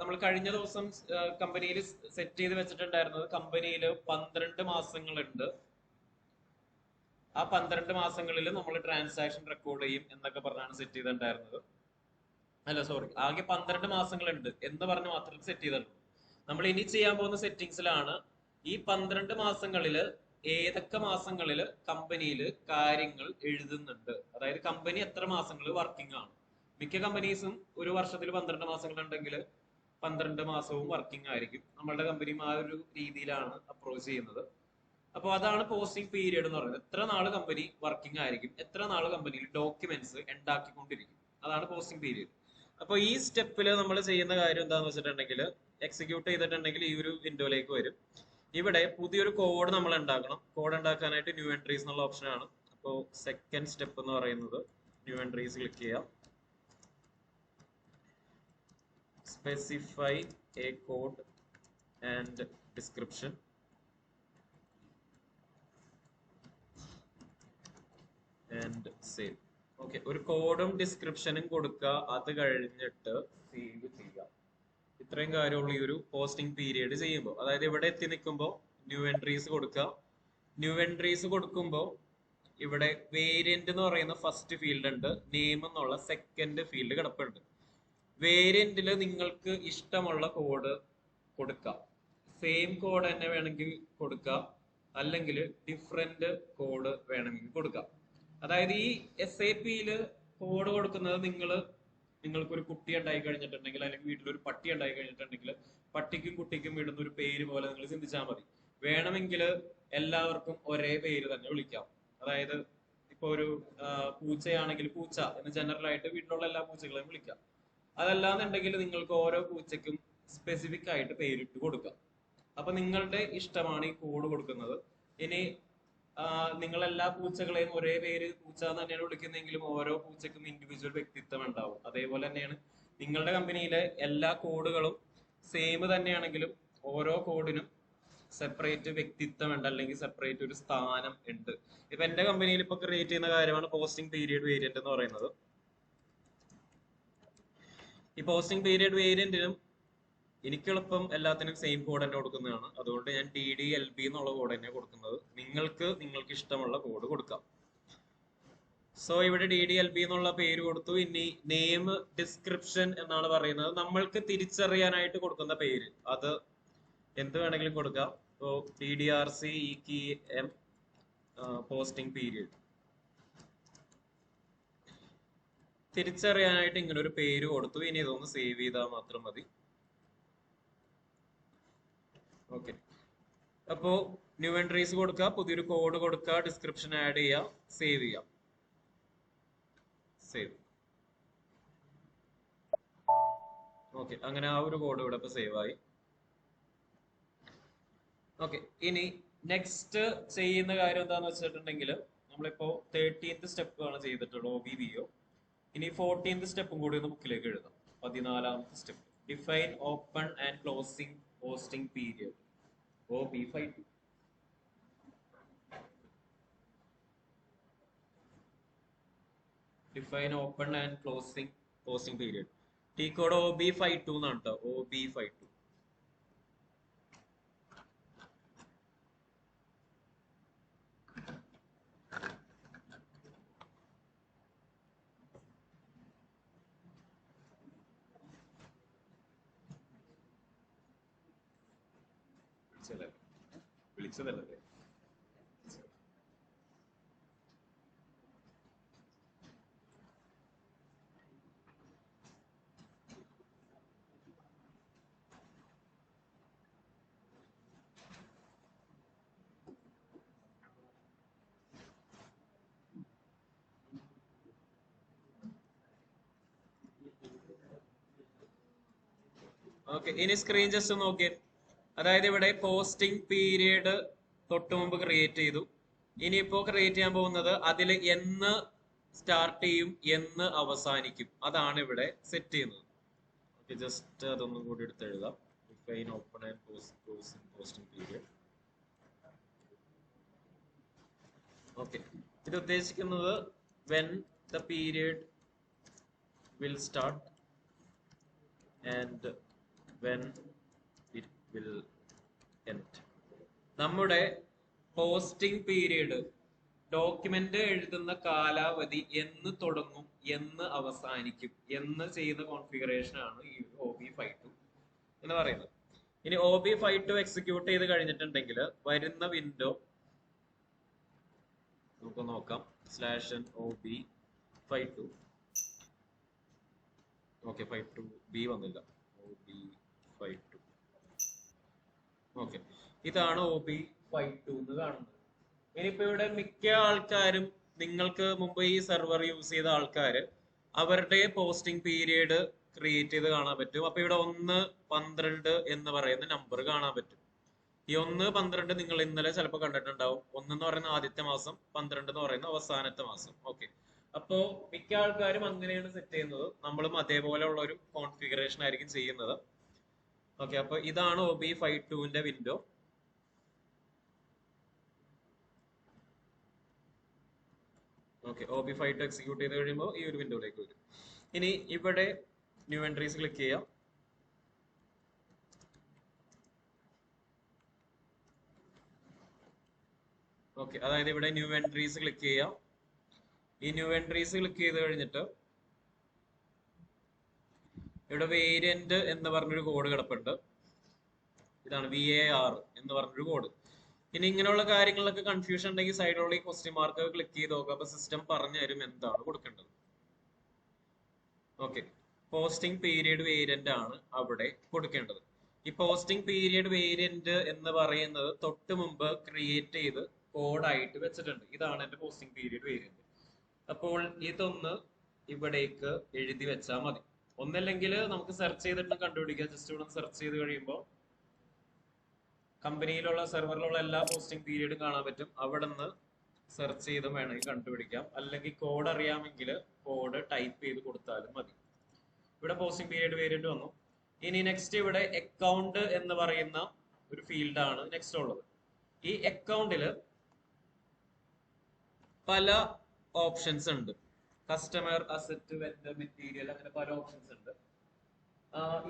നമ്മൾ കഴിഞ്ഞ ദിവസം കമ്പനിയിൽ സെറ്റ് ചെയ്ത് വെച്ചിട്ടുണ്ടായിരുന്നത്, കമ്പനിയിൽ 12 മാസങ്ങളുണ്ട്. ആ 12 മാസങ്ങളിൽ നമ്മൾ ട്രാൻസാക്ഷൻ റെക്കോർഡ് ചെയ്യും എന്നൊക്കെ പറഞ്ഞാണ് സെറ്റ് ചെയ്തിട്ടുണ്ടായിരുന്നത്. അല്ല സോറി, ആകെ 12 മാസങ്ങളുണ്ട് എന്ന് പറഞ്ഞ് മാത്രം സെറ്റ് ചെയ്തിട്ടുള്ളൂ. നമ്മൾ ഇനി ചെയ്യാൻ പോകുന്ന സെറ്റിംഗ്സിലാണ് ഈ 12 മാസങ്ങളില് ഏതൊക്കെ മാസങ്ങളിൽ കമ്പനിയിൽ കാര്യങ്ങൾ എഴുതുന്നുണ്ട്, അതായത് കമ്പനി എത്ര മാസങ്ങൾ വർക്കിംഗ് ആണ്. മിക്ക കമ്പനീസും ഒരു വർഷത്തിൽ 12 മാസങ്ങൾ ഉണ്ടെങ്കിൽ 12 മാസവും വർക്കിംഗ് ആയിരിക്കും. നമ്മളുടെ കമ്പനിയും ആ ഒരു രീതിയിലാണ് അപ്രോച്ച് ചെയ്യുന്നത്. അപ്പോൾ അതാണ് പോസ്റ്റിംഗ് പീരിയഡ് എന്ന് പറയുന്നത്. എത്ര നാൾ കമ്പനി വർക്കിംഗ് ആയിരിക്കും, എത്ര നാൾ കമ്പനിയിൽ ഡോക്യുമെന്റ്സ് ഉണ്ടാക്കിക്കൊണ്ടിരിക്കും, അതാണ് പോസ്റ്റിംഗ് പീരിയഡ്. അപ്പോൾ ഈ സ്റ്റെപ്പിൽ നമ്മൾ ചെയ്യുന്ന കാര്യം എന്താണെന്ന് വെച്ചിട്ടുണ്ടെങ്കിൽ, എക്സിക്യൂട്ട് ചെയ്തിട്ടുണ്ടെങ്കിൽ ഈ ഒരു വിൻഡോയിലേക്ക് വരും. ഇവിടെ പുതിയൊരു കോഡ് നമ്മൾ ഉണ്ടാക്കണം. കോഡ് ഉണ്ടാക്കാനായിട്ട് ന്യൂ എൻട്രീസ് എന്നുള്ള ഓപ്ഷനാണ്. അപ്പോൾ സെക്കൻഡ് സ്റ്റെപ്പ് എന്ന് പറയുന്നത് ന്യൂ എൻട്രീസ് ക്ലിക്ക് ചെയ്യാം. Specify A code and description. And save. Okay, ഒരു കോഡും ഡിസ്ക്രിപ്ഷനും കൊടുക്കുക. അത് കഴിഞ്ഞിട്ട് സേവ് ചെയ്യുക. ഇത്രയും കാര്യമുള്ള ഈ ഒരു പോസ്റ്റിംഗ് പീരിയഡ് ചെയ്യുമ്പോൾ, അതായത് ഇവിടെ എത്തി നിൽക്കുമ്പോൾ ന്യൂ എൻട്രീസ് കൊടുക്കുക. ന്യൂ എൻട്രീസ് കൊടുക്കുമ്പോൾ ഇവിടെ വേരിയന്റ് എന്ന് പറയുന്ന ഫസ്റ്റ് ഫീൽഡ് ഉണ്ട്, നെയിം എന്നുള്ള സെക്കൻഡ് ഫീൽഡ് കിടപ്പുണ്ട്. വേരിയന്റിൽ നിങ്ങൾക്ക് ഇഷ്ടമുള്ള കോഡ് കൊടുക്കാം. സെയിം കോഡ് തന്നെ വേണമെങ്കിൽ കൊടുക്കാം, അല്ലെങ്കിൽ ഡിഫറെന്റ് കോഡ് വേണമെങ്കിൽ കൊടുക്കാം. അതായത് ഈ SAPയിൽ കോഡ് കൊടുക്കുന്നത് നിങ്ങൾക്കൊരു കുട്ടി ഉണ്ടായി കഴിഞ്ഞിട്ടുണ്ടെങ്കിൽ, അല്ലെങ്കിൽ വീട്ടിലൊരു പട്ടി ഉണ്ടായി കഴിഞ്ഞിട്ടുണ്ടെങ്കിൽ പട്ടിക്കും കുട്ടിക്കും ഇടുന്ന ഒരു പേര് പോലെ നിങ്ങൾ ചിന്തിച്ചാൽ മതി. വേണമെങ്കിൽ എല്ലാവർക്കും ഒരേ പേര് തന്നെ വിളിക്കാം. അതായത് ഇപ്പൊ ഒരു പൂച്ചയാണെങ്കിൽ പൂച്ച എന്ന് ജനറൽ ആയിട്ട് വീട്ടിലുള്ള എല്ലാ പൂച്ചകളെയും വിളിക്കാം. അതല്ലാന്നുണ്ടെങ്കിൽ നിങ്ങൾക്ക് ഓരോ പൂച്ചയ്ക്കും സ്പെസിഫിക് ആയിട്ട് പേരിട്ട് കൊടുക്കാം. അപ്പൊ നിങ്ങളുടെ ഇഷ്ടമാണ് ഈ കോഡ് കൊടുക്കുന്നത്. ഇനി നിങ്ങൾ എല്ലാ പൂച്ചകളെയും ഒരേ പേര് പൂച്ച എന്ന് തന്നെയാണ് വിളിക്കുന്നതെങ്കിലും ഓരോ പൂച്ചക്കും ഇൻഡിവിജ്വൽ വ്യക്തിത്വം ഉണ്ടാവും. അതേപോലെ തന്നെയാണ് നിങ്ങളുടെ കമ്പനിയിലെ എല്ലാ കോഡുകളും സെയിം തന്നെയാണെങ്കിലും ഓരോ കോഡിനും സെപ്പറേറ്റ് വ്യക്തിത്വം ഉണ്ട്, അല്ലെങ്കിൽ സെപ്പറേറ്റ് ഒരു സ്ഥാനം ഉണ്ട്. ഇപ്പൊ എന്റെ കമ്പനിയിൽ ഇപ്പൊ ക്രിയേറ്റ് ചെയ്യുന്ന കാര്യമാണ് പോസ്റ്റിംഗ് പീരിയഡ് വേരിയന്റ് എന്ന് പറയുന്നത്. ഈ പോസ്റ്റിംഗ് പീരിയഡ് വേരിയന്റിനും എനിക്ക് എളുപ്പം എല്ലാത്തിനും സെയിം കോഡ് തന്നെ കൊടുക്കുന്നതാണ്. അതുകൊണ്ട് ഞാൻ TDLB എന്നുള്ള കോഡ് തന്നെ കൊടുക്കുന്നത്. നിങ്ങൾക്ക് ഇഷ്ടമുള്ള കോഡ് കൊടുക്കാം. സോ ഇവിടെ DDLB എന്നുള്ള പേര് കൊടുത്തു. ഇനി നെയിം ഡിസ്ക്രിപ്ഷൻ എന്നാണ് പറയുന്നത്. നമ്മൾക്ക് തിരിച്ചറിയാനായിട്ട് കൊടുക്കുന്ന പേര് അത് എന്ത് വേണമെങ്കിലും കൊടുക്കാം. So TDRCEKM posting period. തിരിച്ചറിയാനായിട്ട് ഇങ്ങനെ ഒരു പേര് കൊടുത്തു. ഇനി ഇതൊന്ന് സേവ് ചെയ്താൽ മാത്രം മതി. ഓക്കെ, അപ്പോ ന്യൂ എൻട്രീസ് കൊടുക്കുക, പുതിയൊരു കോഡ് കൊടുക്കുക, ഡിസ്ക്രിപ്ഷൻ ആഡ് ചെയ്യുക, സേവ് ചെയ്യാം. സേവ്. ഓക്കെ, അങ്ങനെ ആ ഒരു കോഡ് ഇവിടെ ഇപ്പൊ സേവ് ആയി. ഓക്കെ, ഇനി നെക്സ്റ്റ് ചെയ്യുന്ന കാര്യം എന്താന്ന് വെച്ചിട്ടുണ്ടെങ്കിൽ നമ്മളിപ്പോ 13th സ്റ്റെപ്പ് ആണ് ചെയ്തിട്ടുള്ളത് OBVO. ഇനി 14th സ്റ്റെപ്പും കൂടി ഒന്ന് ബുക്കിലേക്ക് എഴുതാം. 14ാമത്തെ step, define open and closing posting period OB52. Define open and closing posting period. T code OB52 എന്നാണ് കേട്ടോ, OB52. വിളിച്ചതല്ലേ? ഓക്കെ, ഇനി സ്ക്രീൻ ജസ്റ്റ് നോക്കിയേ. അതായത് ഇവിടെ പോസ്റ്റിംഗ് പീരിയഡ് തൊട്ട് മുമ്പ് ക്രിയേറ്റ് ചെയ്തു. ഇനിയിപ്പോ ക്രിയേറ്റ് ചെയ്യാൻ പോകുന്നത് അതിൽ എന്ന് സ്റ്റാർട്ട് ചെയ്യും എന്ന് അവസാനിക്കും അതാണ് ഇവിടെ സെറ്റ് ചെയ്യുന്നത്. ഓക്കെ, ജസ്റ്റ് അതൊന്നും കൂടി എടുത്ത് എഴുതാം. Define open and closing posting period. Okay, ഇത് ഉദ്ദേശിക്കുന്നത് when the period will start and when it will end. നമ്മുടെ പോസ്റ്റിംഗ് പീരീഡ്, ഡോക്യുമെന്റ് എഴുതുന്ന കാലാവധി എന്ന് തുടങ്ങും എന്ന് അവസാനിക്കും എന്ന് ചെയ്യുന്ന കോൺഫിഗറേഷൻ ആണ് ഈ OB52 എന്ന് പറയുന്നത്. ഇനി OB52 എക്സിക്യൂട്ട് ചെയ്ത് കഴിഞ്ഞിട്ടുണ്ടെങ്കിൽ വരുന്ന വിൻഡോ നമുക്ക് നോക്കാം. /OB52. ഓക്കെ, 52B വന്നില്ല. OB52. ഓക്കെ, ഇതാണ് OB52 എന്ന് കാണുന്നത്. ഇനിയിപ്പോ ഇവിടെ മിക്ക ആൾക്കാരും, നിങ്ങൾക്ക് മുമ്പ് ഈ സെർവർ യൂസ് ചെയ്ത ആൾക്കാര്, അവരുടെ പോസ്റ്റിംഗ് പീരിയഡ് ക്രിയേറ്റ് ചെയ്ത് കാണാൻ പറ്റും. അപ്പൊ ഇവിടെ 1/12 എന്ന് പറയുന്ന നമ്പർ കാണാൻ പറ്റും. ഈ 1/12 നിങ്ങൾ ഇന്നലെ ചിലപ്പോൾ കണ്ടിട്ടുണ്ടാവും. 1 എന്ന് പറയുന്ന ആദ്യത്തെ മാസം, 12 എന്ന് പറയുന്ന അവസാനത്തെ മാസം. ഓക്കെ, അപ്പോ മിക്ക ആൾക്കാരും അങ്ങനെയാണ് സെറ്റ് ചെയ്യുന്നത്. നമ്മളും അതേപോലെയുള്ള ഒരു കോൺഫിഗറേഷൻ ആയിരിക്കും ചെയ്യുന്നത്. ഓക്കെ, അപ്പൊ ഇതാണ് OB52ന്റെ വിൻഡോ. ഓക്കെ, OB52 എക്സിക്യൂട്ട് ചെയ്ത് കഴിയുമ്പോൾ ഈ ഒരു വിൻഡോയിലേക്ക് വരും. ഇനി ഇവിടെ ന്യൂ എൻട്രീസ് ക്ലിക്ക് ചെയ്യാം. ഓക്കെ, അതായത് ഇവിടെ ന്യൂ എൻട്രീസ് ക്ലിക്ക് ചെയ്യാം. ഈ ന്യൂ എൻട്രീസ് ക്ലിക്ക് ചെയ്ത് കഴിഞ്ഞിട്ട് ഇവിടെ വേരിയന്റ് എന്ന് പറഞ്ഞൊരു കോഡ് കിടപ്പുണ്ട്. ഇതാണ് VAR എന്ന് പറഞ്ഞൊരു കോഡ്. ഇനി ഇങ്ങനെയുള്ള കാര്യങ്ങളിലൊക്കെ കൺഫ്യൂഷൻ ഉണ്ടെങ്കിൽ സൈഡിലുള്ള ഈ ക്വസ്റ്റ്യൻ മാർക്ക് ക്ലിക്ക് ചെയ്ത് നോക്കുക. അപ്പൊ സിസ്റ്റം പറഞ്ഞു തരും എന്താണ് കൊടുക്കേണ്ടത്. ഓക്കെ, പോസ്റ്റിംഗ് പീരിയഡ് വേരിയന്റ് ആണ് അവിടെ കൊടുക്കേണ്ടത്. ഈ പോസ്റ്റിംഗ് പീരിയഡ് വേരിയന്റ് എന്ന് പറയുന്നത് തൊട്ട് മുമ്പ് ക്രിയേറ്റ് ചെയ്ത് കോഡായിട്ട് വെച്ചിട്ടുണ്ട്. ഇതാണ് എന്റെ പോസ്റ്റിംഗ് പീരിയഡ് വേരിയന്റ്. അപ്പോൾ ഇതൊന്ന് ഇവിടേക്ക് എഴുതി വെച്ചാൽ മതി. ഒന്നല്ലെങ്കിൽ നമുക്ക് സെർച്ച് ചെയ്തിട്ട് കണ്ടുപിടിക്കാം. ജസ്റ്റ് ഇവിടെ സെർച്ച് ചെയ്ത് കഴിയുമ്പോൾ കമ്പനിയിലുള്ള സെർവറിലുള്ള എല്ലാ പോസ്റ്റിംഗ് പീരിയഡും കാണാൻ പറ്റും. അവിടെ നിന്ന് സെർച്ച് ചെയ്ത് വേണമെങ്കിൽ കണ്ടുപിടിക്കാം. അല്ലെങ്കിൽ കോഡ് അറിയാമെങ്കിൽ കോഡ് ടൈപ്പ് ചെയ്ത് കൊടുത്താലും മതി. ഇവിടെ പോസ്റ്റിംഗ് പീരിയഡ് വേരിയന്റ് വന്നു. ഇനി നെക്സ്റ്റ് ഇവിടെ അക്കൗണ്ട് എന്ന് പറയുന്ന ഒരു ഫീൽഡാണ് നെക്സ്റ്റ് ഉള്ളത്. ഈ അക്കൗണ്ടില് പല ഓപ്ഷൻസ് ഉണ്ട്. കസ്റ്റമർ, അസറ്റ്, വെൻഡർ, മെറ്റീരിയൽ, അങ്ങനെ പല ഓപ്ഷൻസ് ഉണ്ട്.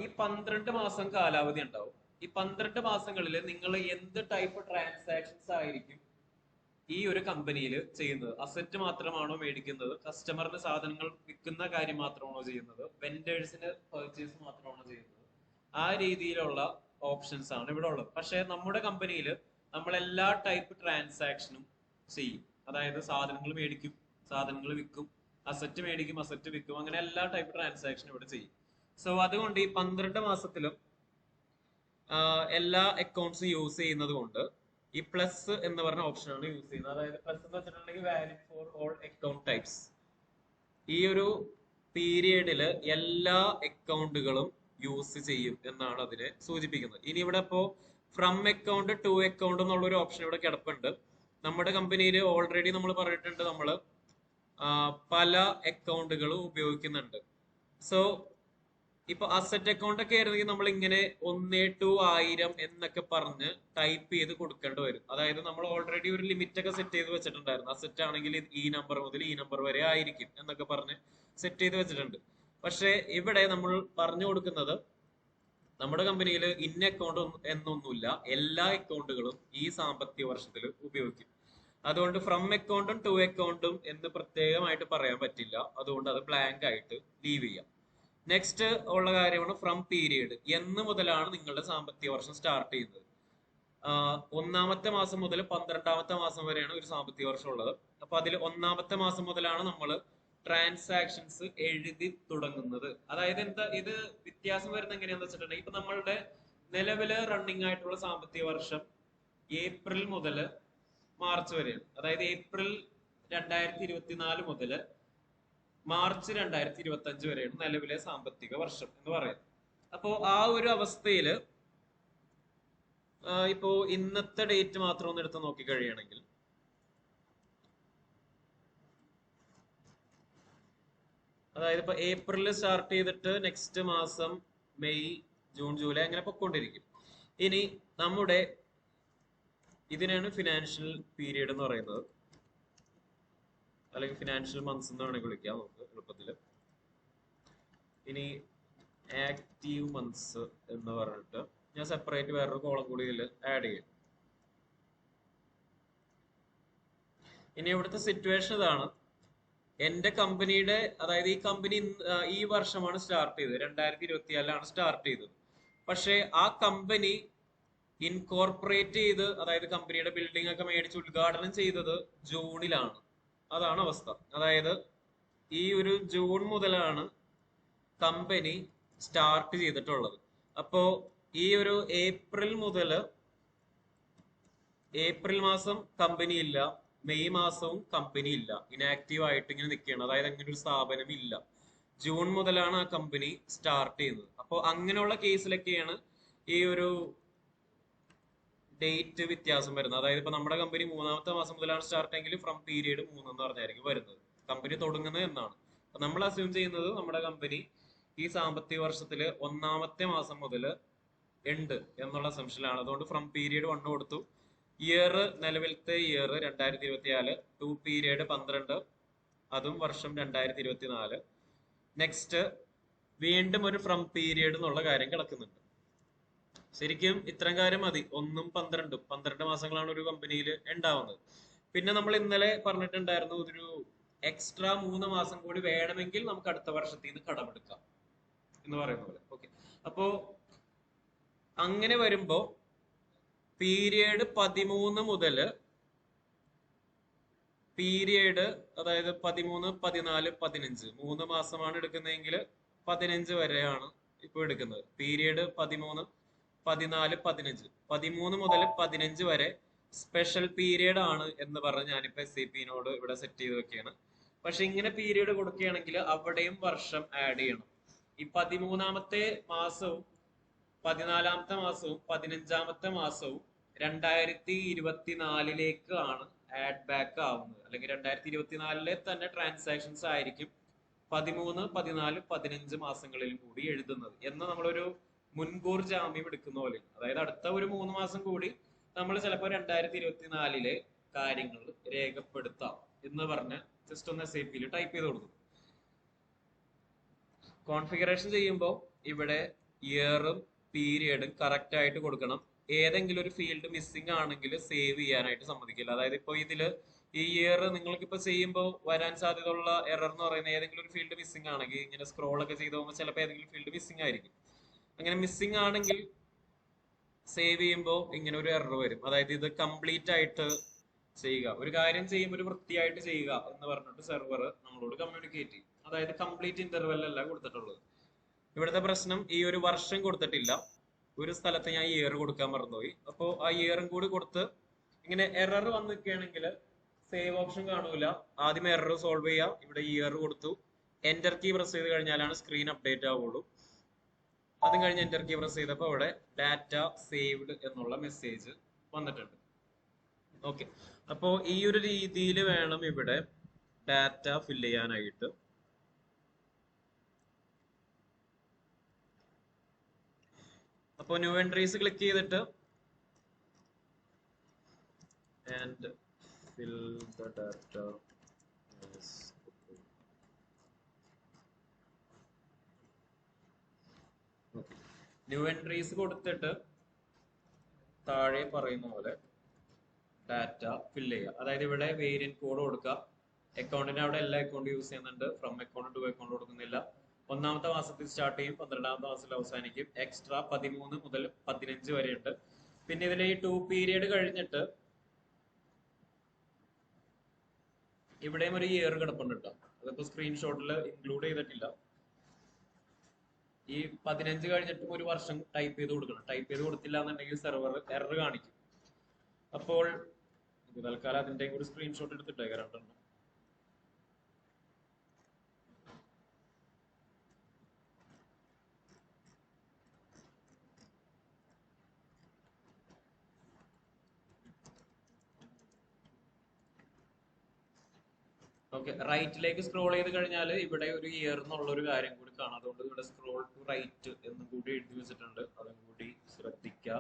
ഈ 12 മാസം കാലാവധി ഉണ്ടാവും. ഈ 12 മാസങ്ങളിൽ നിങ്ങൾ എന്ത് ടൈപ്പ് ട്രാൻസാക്ഷൻസ് ആയിരിക്കും ഈ ഒരു കമ്പനിയിൽ ചെയ്യുന്നത്? അസറ്റ് മാത്രമാണോ മേടിക്കുന്നത്? കസ്റ്റമറിന് സാധനങ്ങൾ വിൽക്കുന്ന കാര്യം മാത്രമാണോ ചെയ്യുന്നത്? വെൻഡേഴ്സിന് പർച്ചേസ് മാത്രമാണോ ചെയ്യുന്നത്? ആ രീതിയിലുള്ള ഓപ്ഷൻസ് ആണ് ഇവിടെ ഉള്ളത്. പക്ഷെ നമ്മുടെ കമ്പനിയിൽ നമ്മൾ എല്ലാ ടൈപ്പ് ട്രാൻസാക്ഷനും ചെയ്യും. അതായത് സാധനങ്ങൾ മേടിക്കും, സാധനങ്ങൾ വിൽക്കും, അസറ്റ് മേടിക്കും, അസറ്റ് വിൽക്കും, അങ്ങനെ എല്ലാ ടൈപ്പ് ട്രാൻസാക്ഷൻ ഇവിടെ ചെയ്യും. സോ അതുകൊണ്ട് ഈ 12 മാസത്തിലും എല്ലാ അക്കൗണ്ട്സും യൂസ് ചെയ്യുന്നത് കൊണ്ട് ഈ പ്ലസ് എന്ന് പറഞ്ഞ ഓപ്ഷനാണ് യൂസ് ചെയ്യുന്നത്. അതായത് പ്ലസ് എന്ന് വെച്ചിട്ടുണ്ടെങ്കിൽ valid for all account types. ഈ ഒരു പീരിയഡില് എല്ലാ അക്കൗണ്ടുകളും യൂസ് ചെയ്യും എന്നാണ് അതിനെ സൂചിപ്പിക്കുന്നത്. ഇനി ഇവിടെ ഇപ്പോ ഫ്രം അക്കൗണ്ട് ടു അക്കൗണ്ട് എന്നുള്ള ഒരു ഓപ്ഷൻ ഇവിടെ കിടപ്പുണ്ട്. നമ്മുടെ കമ്പനിയിൽ ഓൾറെഡി നമ്മൾ പറഞ്ഞിട്ടുണ്ട്, നമ്മൾ പല അക്കൗണ്ടുകളും ഉപയോഗിക്കുന്നുണ്ട്. സോ ഇപ്പൊ അസറ്റ് അക്കൗണ്ട് ഒക്കെ ആയിരുന്നെങ്കിൽ നമ്മൾ ഇങ്ങനെ 1 to 1000 എന്നൊക്കെ പറഞ്ഞ് ടൈപ്പ് ചെയ്ത് കൊടുക്കേണ്ടി വരും. അതായത് നമ്മൾ ഓൾറെഡി ഒരു ലിമിറ്റ് ഒക്കെ സെറ്റ് ചെയ്ത് വെച്ചിട്ടുണ്ടായിരുന്നു. അസറ്റ് ആണെങ്കിൽ ഈ നമ്പർ മുതൽ ഈ നമ്പർ വരെ ആയിരിക്കും എന്നൊക്കെ പറഞ്ഞ് സെറ്റ് ചെയ്ത് വെച്ചിട്ടുണ്ട്. പക്ഷെ ഇവിടെ നമ്മൾ പറഞ്ഞു കൊടുക്കുന്നത് നമ്മുടെ കമ്പനിയിൽ ഇന്ന അക്കൗണ്ട് എന്നൊന്നുമില്ല, എല്ലാ അക്കൗണ്ടുകളും ഈ സാമ്പത്തിക വർഷത്തിൽ ഉപയോഗിക്കും. അതുകൊണ്ട് ഫ്രം അക്കൗണ്ടും ടു അക്കൗണ്ടും എന്ന് പ്രത്യേകമായിട്ട് പറയാൻ പറ്റില്ല. അതുകൊണ്ട് അത് ബ്ലാങ്ക് ആയിട്ട് ലീവ് ചെയ്യാം. നെക്സ്റ്റ് ഉള്ള കാര്യമാണ് ഫ്രം പീരിയഡ്. എന്ന് മുതലാണ് നിങ്ങളുടെ സാമ്പത്തിക വർഷം സ്റ്റാർട്ട് ചെയ്യുന്നത്? 1ാമത്തെ മാസം മുതൽ 12ാമത്തെ മാസം വരെയാണ് ഒരു സാമ്പത്തിക വർഷം ഉള്ളത്. അപ്പൊ അതിൽ 1ാമത്തെ മാസം മുതലാണ് നമ്മൾ ട്രാൻസാക്ഷൻസ് എഴുതി തുടങ്ങുന്നത്. അതായത് എന്താ ഇത് വ്യത്യാസം വരുന്നത് എങ്ങനെയാന്ന് വെച്ചിട്ടുണ്ടെങ്കിൽ, ഇപ്പൊ നമ്മളുടെ നിലവില് റണ്ണിങ് ആയിട്ടുള്ള സാമ്പത്തിക വർഷം ഏപ്രിൽ മുതൽ മാർച്ച് വരെയാണ്. അതായത് ഏപ്രിൽ 2024 മുതൽ മാർച്ച് 2025 വരെയാണ് നിലവിലെ സാമ്പത്തിക വർഷം എന്ന് പറയുന്നത്. അപ്പോ ആ ഒരു അവസ്ഥയില് ഇപ്പോ ഇന്നത്തെ ഡേറ്റ് മാത്രം ഒന്ന് എടുത്ത് നോക്കി കഴിയുകയാണെങ്കിൽ, അതായത് ഇപ്പൊ ഏപ്രിലിൽ സ്റ്റാർട്ട് ചെയ്തിട്ട് നെക്സ്റ്റ് മാസം മെയ്, ജൂൺ, ജൂലൈ അങ്ങനെ പൊക്കോണ്ടിരിക്കും. ഇനി നമ്മുടെ ഇതിനാണ് ഫിനാൻഷ്യൽ പീരീഡ് എന്ന് പറയുന്നത്, അല്ലെങ്കിൽ ഫിനാൻഷ്യൽ മന്ത്സ് എന്ന് വേണമെങ്കിൽ വിളിക്കാം നമുക്ക് എളുപ്പത്തിൽ. ഇനി ആക്റ്റീവ് മന്ത്സ് എന്ന് പറഞ്ഞിട്ട് ഞാൻ സെപ്പറേറ്റ് വേറൊരു കോളം കൂടി ഇതിൽ ആഡ് ചെയ്യും. ഇനി ഇവിടുത്തെ സിറ്റുവേഷൻ ഇതാണ്. എന്റെ കമ്പനിയുടെ, അതായത് ഈ കമ്പനി ഈ വർഷമാണ് സ്റ്റാർട്ട് ചെയ്തത്, 2024 സ്റ്റാർട്ട് ചെയ്തത്. പക്ഷെ ആ കമ്പനി ഇൻകോർപ്പറേറ്റ് ചെയ്ത്, അതായത് കമ്പനിയുടെ ബിൽഡിംഗ് ഒക്കെ മേടിച്ച് ഉദ്ഘാടനം ചെയ്തത് ജൂണിലാണ്. അതാണ് അവസ്ഥ. അതായത് ഈ ഒരു ജൂൺ മുതലാണ് കമ്പനി സ്റ്റാർട്ട് ചെയ്തിട്ടുള്ളത്. അപ്പോ ഈ ഒരു ഏപ്രിൽ മുതല്, ഏപ്രിൽ മാസം കമ്പനി ഇല്ല, മെയ് മാസവും കമ്പനി ഇല്ല, ഇനാക്റ്റീവ് ആയിട്ട് ഇങ്ങനെ നിൽക്കുകയാണ്. അതായത് അങ്ങനെ ഒരു സ്ഥാപനം ഇല്ല. ജൂൺ മുതലാണ് ആ കമ്പനി സ്റ്റാർട്ട് ചെയ്യുന്നത്. അപ്പോൾ അങ്ങനെയുള്ള കേസിലൊക്കെയാണ് ഈ ഒരു ഡേറ്റ് വ്യത്യാസം വരുന്നത്. അതായത് ഇപ്പൊ നമ്മുടെ കമ്പനി 3ാമത്തെ മാസം മുതലാണ് സ്റ്റാർട്ട് എങ്കിൽ ഫ്രം പീരീഡ് 3 എന്ന് പറഞ്ഞായിരിക്കും വരുന്നത്, കമ്പനി തുടങ്ങുന്നത് എന്നാണ്. അപ്പൊ നമ്മൾ അസ്യൂം ചെയ്യുന്നത് നമ്മുടെ കമ്പനി ഈ സാമ്പത്തിക വർഷത്തില് 1ാമത്തെ മാസം മുതൽ ഉണ്ട് എന്നുള്ള അസംഷനിലാണ്. അതുകൊണ്ട് ഫ്രം പീരീഡ് 1 കൊടുത്തു. ഇയർ, നിലവിലത്തെ ഇയർ 2024, ടു പീരീഡ് 12, അതും വർഷം 2024. നെക്സ്റ്റ് വീണ്ടും ഒരു ഫ്രം പീരീഡ് എന്നുള്ള കാര്യം കിടക്കുന്നുണ്ട്. ശരിക്കും ഇത്തരം കാര്യം മതി. 1ഉം 12 മാസങ്ങളാണ് ഒരു കമ്പനിയിൽ ഉണ്ടാവുന്നത്. പിന്നെ നമ്മൾ ഇന്നലെ പറഞ്ഞിട്ടുണ്ടായിരുന്നു, ഒരു എക്സ്ട്രാ 3 മാസം കൂടി വേണമെങ്കിൽ നമുക്ക് അടുത്ത വർഷത്തിൽ നിന്ന് കടമെടുക്കാം എന്ന് പറയുന്ന പോലെ. ഓക്കെ, അപ്പോ അങ്ങനെ വരുമ്പോ പീരിയഡ് 13 മുതൽ പീരിയഡ്, അതായത് 13, 14, 15 3 മാസമാണ് എടുക്കുന്നതെങ്കിൽ 15 വരെയാണ് ഇപ്പൊ എടുക്കുന്നത്. പീരിയഡ് 13, 14, 15, 13 മുതൽ 15 വരെ സ്പെഷ്യൽ പീരിയഡ് ആണ് എന്ന് പറഞ്ഞ് ഞാനിപ്പോ SAP-നോട് ഇവിടെ സെറ്റ് ചെയ്ത് വെക്കുകയാണ്. പക്ഷെ ഇങ്ങനെ പീരിയഡ് കൊടുക്കുകയാണെങ്കിൽ അവിടെയും വർഷം ആഡ് ചെയ്യണം. ഈ 13ാമത്തെ മാസവും 14ാമത്തെ മാസവും 15ാമത്തെ മാസവും 2024 ആഡ് ബാക്ക് ആവുന്നത്. അല്ലെങ്കിൽ 2024 തന്നെ ട്രാൻസാക്ഷൻസ് ആയിരിക്കും 13, 14, 15 മാസങ്ങളിലും കൂടി എഴുതുന്നത് എന്ന് നമ്മളൊരു മുൻകൂർ ജാമ്യം എടുക്കുന്ന പോലെ. അതായത് അടുത്ത ഒരു 3 മാസം കൂടി നമ്മൾ ചിലപ്പോൾ 2024 കാര്യങ്ങൾ രേഖപ്പെടുത്താം എന്ന് പറഞ്ഞ് ജസ്റ്റ് ഒന്ന് SAP-ൽ ടൈപ്പ് ചെയ്ത് കൊടുക്കും. കോൺഫിഗറേഷൻ ചെയ്യുമ്പോൾ ഇവിടെ ഇയറും പീരിയഡും കറക്റ്റ് ആയിട്ട് കൊടുക്കണം. ഏതെങ്കിലും ഒരു ഫീൽഡ് മിസ്സിംഗ് ആണെങ്കിൽ സേവ് ചെയ്യാനായിട്ട് സമ്മതിക്കില്ല. അതായത് ഇപ്പോൾ ഇതില് ഈ ഇയർ നിങ്ങൾക്ക് ഇപ്പൊ ചെയ്യുമ്പോൾ വരാൻ സാധ്യതയുള്ള എറർ എന്ന് പറയുന്നത് ഏതെങ്കിലും ഒരു ഫീൽഡ് മിസ്സിംഗ് ആണെങ്കിൽ, ഇങ്ങനെ സ്ക്രോൾ ഒക്കെ ചെയ്ത് പോകുമ്പോൾ ചിലപ്പോൾ ഏതെങ്കിലും ഫീൽഡ് മിസ്സിംഗ് ആയിരിക്കും. അങ്ങനെ മിസ്സിംഗ് ആണെങ്കിൽ സേവ് ചെയ്യുമ്പോൾ ഇങ്ങനെ ഒരു എറർ വരും. അതായത് ഇത് കംപ്ലീറ്റ് ആയിട്ട് ചെയ്യുക. ഒരു കാര്യം ചെയ്യുമ്പോൾ ഒരു വൃത്തിയായിട്ട് ചെയ്യുക എന്ന് പറഞ്ഞിട്ട് സെർവർ നമ്മളോട് കമ്മ്യൂണിക്കേറ്റ് ചെയ്യും. അതായത് കംപ്ലീറ്റ് ഇന്റർവെൽ അല്ല കൊടുത്തിട്ടുള്ളത്. ഇവിടുത്തെ പ്രശ്നം ഈ ഒരു വർഷം കൊടുത്തിട്ടില്ല. ഒരു സ്ഥലത്ത് ഞാൻ ഇയർ കൊടുക്കാൻ മറന്നുപോയി. അപ്പോൾ ആ ഇയറും കൂടി കൊടുത്ത് ഇങ്ങനെ എറർ വന്ന് നിൽക്കുകയാണെങ്കിൽ സേവ് ഓപ്ഷൻ കാണൂല. ആദ്യം എറർ സോൾവ് ചെയ്യുക. ഇവിടെ ഇയർ കൊടുത്തു, എന്റർ കീ പ്രസ് ചെയ്ത് കഴിഞ്ഞാലാണ് സ്ക്രീൻ അപ്ഡേറ്റ് ആവുള്ളൂ. അതും കഴിഞ്ഞ് എന്റർ കീ പ്രസ് ചെയ്തപ്പോൾ അവിടെ ഡാറ്റ സേവ്ഡ് എന്നുള്ള മെസ്സേജ് വന്നിട്ടുണ്ട്. ഓക്കെ, അപ്പോ ഈ ഒരു രീതിയിൽ വേണം ഇവിടെ ഡാറ്റ ഫില്ല് ചെയ്യാനായിട്ട്. അപ്പോൾ ന്യൂ എൻട്രീസ് ക്ലിക്ക് ചെയ്തിട്ട് and fill the data. New entries കൊടുത്തിട്ട് താഴെ പറയുന്ന പോലെ ഡാറ്റ ഫില്ല് ചെയ്യുക. അതായത് ഇവിടെ വേരിയന്റ് കോഡ് കൊടുക്കുക. അക്കൗണ്ടിന് അവിടെ എല്ലാ അക്കൗണ്ട് യൂസ് ചെയ്യുന്നുണ്ട്. ഫ്രം അക്കൗണ്ട് ടു അക്കൗണ്ട് കൊടുക്കുന്നില്ല. 1ാമത്തെ മാസത്തിൽ സ്റ്റാർട്ട് ചെയ്യും, 12ാമത്തെ മാസത്തിൽ അവസാനിക്കും. എക്സ്ട്രാ 13 മുതൽ 15 വരെ ഉണ്ട്. പിന്നെ ഇതിൽ ഈ 2 പീരിയഡ് കഴിഞ്ഞിട്ട് ഇവിടെയും ഒരു ഇയർ കിടപ്പുണ്ട് കേട്ടോ. അതിപ്പോ സ്ക്രീൻഷോട്ടിൽ ഇൻക്ലൂഡ് ചെയ്തിട്ടില്ല. ഈ 15 കഴിഞ്ഞിട്ടും ഒരു വർഷം ടൈപ്പ് ചെയ്ത് കൊടുക്കണം. ടൈപ്പ് ചെയ്ത് കൊടുത്തില്ല എന്നുണ്ടെങ്കിൽ സെർവർ എറർ കാണിക്കും. അപ്പോൾ തൽക്കാലം അതിന്റെ ഒരു സ്ക്രീൻഷോട്ട് എടുത്തിട്ടേക്കാം രണ്ടെണ്ണം. ഓക്കെ, റൈറ്റിലേക്ക് സ്ക്രോൾ ചെയ്ത് കഴിഞ്ഞാൽ ഇവിടെ ഒരു ഇയർ എന്നുള്ള ഒരു കാര്യം കൂടി കാണാം. അതുകൊണ്ട് ഇവിടെ സ്ക്രോൾ ടു റൈറ്റ് എന്നും കൂടി എഴുതി വെച്ചിട്ടുണ്ട്. അതും കൂടി ശ്രദ്ധിക്കുക.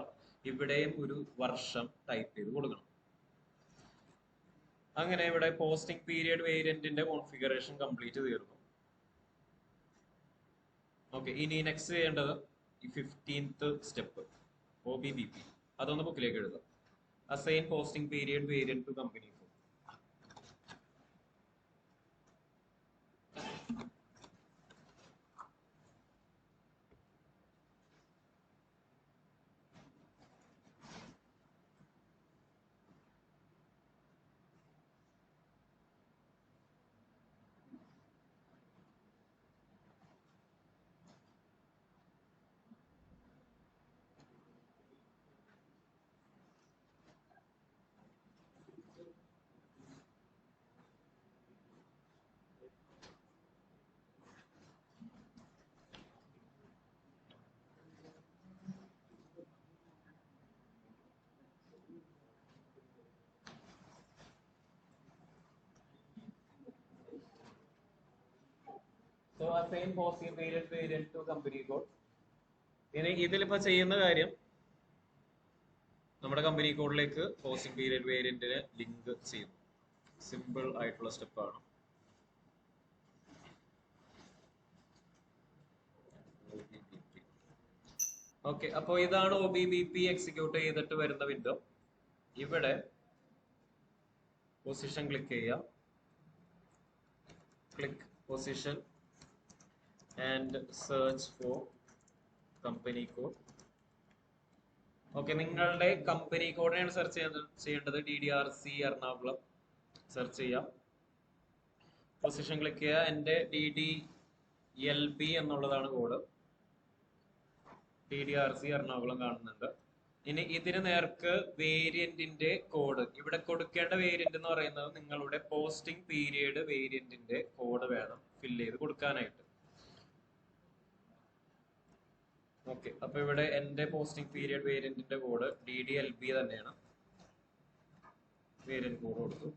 ഇവിടെയും ഒരു വർഷം ടൈപ്പ് ചെയ്ത് കൊടുക്കണം. അങ്ങനെ ഇവിടെ പോസ്റ്റിംഗ് പീരിയഡ് വേരിയന്റിന്റെ കോൺഫിഗറേഷൻ കംപ്ലീറ്റ് തീർന്നു. ഓക്കെ, ഇനി നെക്സ്റ്റ് ചെയ്യേണ്ടത് ഈ 15th സ്റ്റെപ്പ് OBBP. അതൊന്ന് ബുക്കിലേക്ക് എഴുതാം. Assign posting period variant to company. So assign posting variant to company code. ഇനി ഇതിലിപ്പോ ചെയ്യുന്ന കാര്യം നമ്മുടെ കമ്പനി കോഡിലേക്ക് പോസ്റ്റിംഗ് പീരിയഡ് വേരിയന്റിനെ ലിങ്ക് ചെയ്യുന്നു. സിമ്പിൾ ആയിട്ടുള്ള സ്റ്റെപ്പാണ്. ഓക്കെ, അപ്പോൾ ഇതാണ് OBBP എക്സിക്യൂട്ട് ചെയ്തിട്ട് വരുന്ന വിൻഡോ. ഇവിടെ പൊസിഷൻ ക്ലിക്ക് ചെയ്യുക. Click position and search for company code. Okay, നിങ്ങളുടെ കമ്പനി കോഡിനെയാണ് സെർച്ച് ചെയ്യേണ്ടത്. DDRC എറണാകുളം സെർച്ച് ചെയ്യാം. പൊസിഷൻ ക്ലിക്ക് ചെയ്യുക. എൻ്റെ DDLB എന്നുള്ളതാണ് കോഡ്. DDRC എറണാകുളം കാണുന്നുണ്ട്. ഇനി ഇതിന് നേർക്ക് വേരിയന്റിന്റെ കോഡ് ഇവിടെ കൊടുക്കേണ്ട വേരിയന്റ് എന്ന് പറയുന്നത് നിങ്ങളുടെ പോസ്റ്റിംഗ് പീരിയഡ് വേരിയന്റിന്റെ കോഡ് വേണം ഫില്ല് ചെയ്ത് കൊടുക്കാനായിട്ട്. ഓക്കെ, അപ്പൊ ഇവിടെ എന്റെ പോസ്റ്റിംഗ് പീരിയഡ് വേരിയന്റിന്റെ കോഡ് DDLB തന്നെയാണ്. വേരിയന്റ് കോഡ് കൊടുത്തു.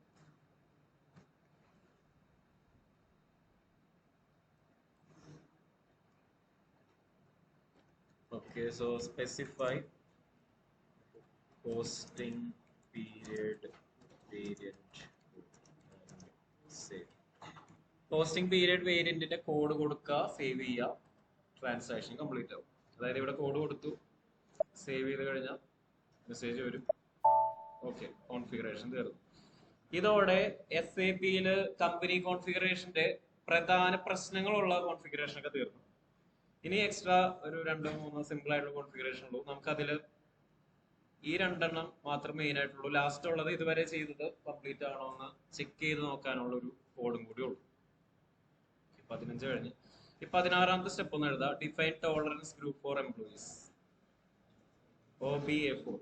Okay, so specify posting period variant and save. Posting period വേരിയന്റിന്റെ കോഡ് കൊടുക്കുക, സേവ് ചെയ്യുക, ട്രാൻസാക്ഷൻ കംപ്ലീറ്റ് ആവും. അതായത് ഇവിടെ കോഡ് കൊടുത്തു, സേവ് ചെയ്ത് കഴിഞ്ഞാൽ മെസ്സേജ് വരും. ഓക്കെ, കോൺഫിഗറേഷൻ തീർന്നു. ഇതോടെ SAP-യിൽ കമ്പനി കോൺഫിഗറേഷന്റെ പ്രധാന പ്രശ്നങ്ങളുള്ള കോൺഫിഗറേഷൻ ഒക്കെ തീർന്നു. ഇനി എക്സ്ട്രാ ഒരു 2-3 സിമ്പിൾ ആയിട്ടുള്ള കോൺഫിഗറേഷൻ ഉള്ളൂ. നമുക്കതിൽ ഈ രണ്ടെണ്ണം മാത്രം മെയിൻ ആയിട്ടുള്ളൂ. ലാസ്റ്റ് ഉള്ളത് ഇതുവരെ ചെയ്തത് കംപ്ലീറ്റ് ആണോ എന്ന് ചെക്ക് ചെയ്ത് നോക്കാനുള്ള ഒരു കോഡും കൂടി ഉള്ളൂ. 15 കഴിഞ്ഞ് ഈ 16ാമത്തെ സ്റ്റെപ്പ് ഒന്ന് എഴുതാം. Define tolerance group four employees, OBA4.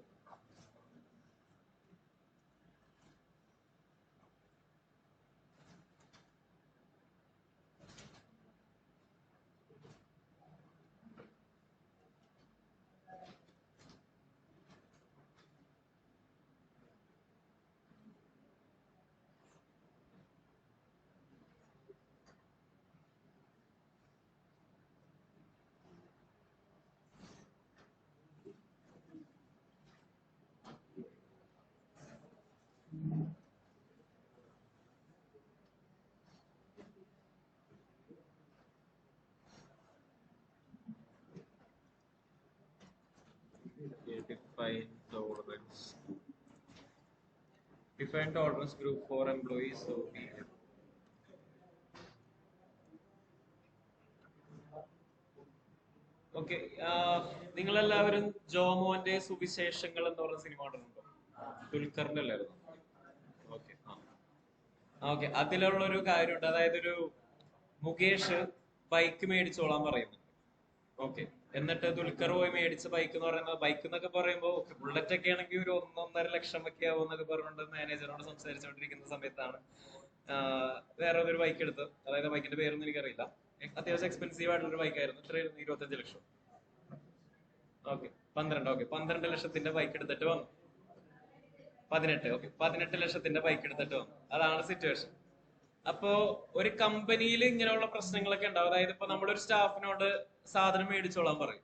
Define tolerance group for employees, OBA. Okay, നിങ്ങളെല്ലാവരും ജോമോന്റെ സുവിശേഷങ്ങൾ എന്ന് പറഞ്ഞ സിനിമ കണ്ടിട്ടുണ്ടോ? ദുൽഖറിന്റെ അല്ലായിരുന്നു? Okay, okay. അതിലുള്ള ഒരു കാര്യമുണ്ട്. അതായത് ഒരു മുകേഷ് ബൈക്ക് മേടിച്ചോളാൻ പറയുന്നു. ഓക്കെ, എന്നിട്ട് ദുൽഖർ പോയി മേടിച്ച ബൈക്ക് എന്ന് പറയുന്നത്, ബൈക്ക് എന്നൊക്കെ പറയുമ്പോൾ ബുള്ളറ്റ് ഒക്കെ ആണെങ്കിൽ ഒരു 1-1.5 ലക്ഷം ഒക്കെ ആവും എന്നൊക്കെ പറഞ്ഞുകൊണ്ട് മാനേജറോട് സംസാരിച്ചുകൊണ്ടിരിക്കുന്ന സമയത്താണ് വേറെ ഒരു ബൈക്ക് എടുത്ത്. അതായത് ബൈക്കിന്റെ പേരൊന്നും എനിക്കറിയില്ല. അത്യാവശ്യം എക്സ്പെൻസീവ് ആയിട്ടുള്ള ഒരു ബൈക്കായിരുന്നു. എത്രയായിരുന്നു? 25 ലക്ഷം. ഓക്കെ, 12. ഓക്കെ, 12 ലക്ഷത്തിന്റെ ബൈക്ക് എടുത്തിട്ട് വന്നു. 18. ഓക്കെ, 18 ലക്ഷത്തിന്റെ ബൈക്ക് എടുത്തിട്ട് വന്നു. അതാണ് സിറ്റുവേഷൻ. അപ്പോ ഒരു കമ്പനിയിൽ ഇങ്ങനെയുള്ള പ്രശ്നങ്ങളൊക്കെ ഉണ്ടാവും. അതായത് ഇപ്പൊ നമ്മളൊരു സ്റ്റാഫിനോട് സാധനം മേടിച്ചോളാൻ പറയും.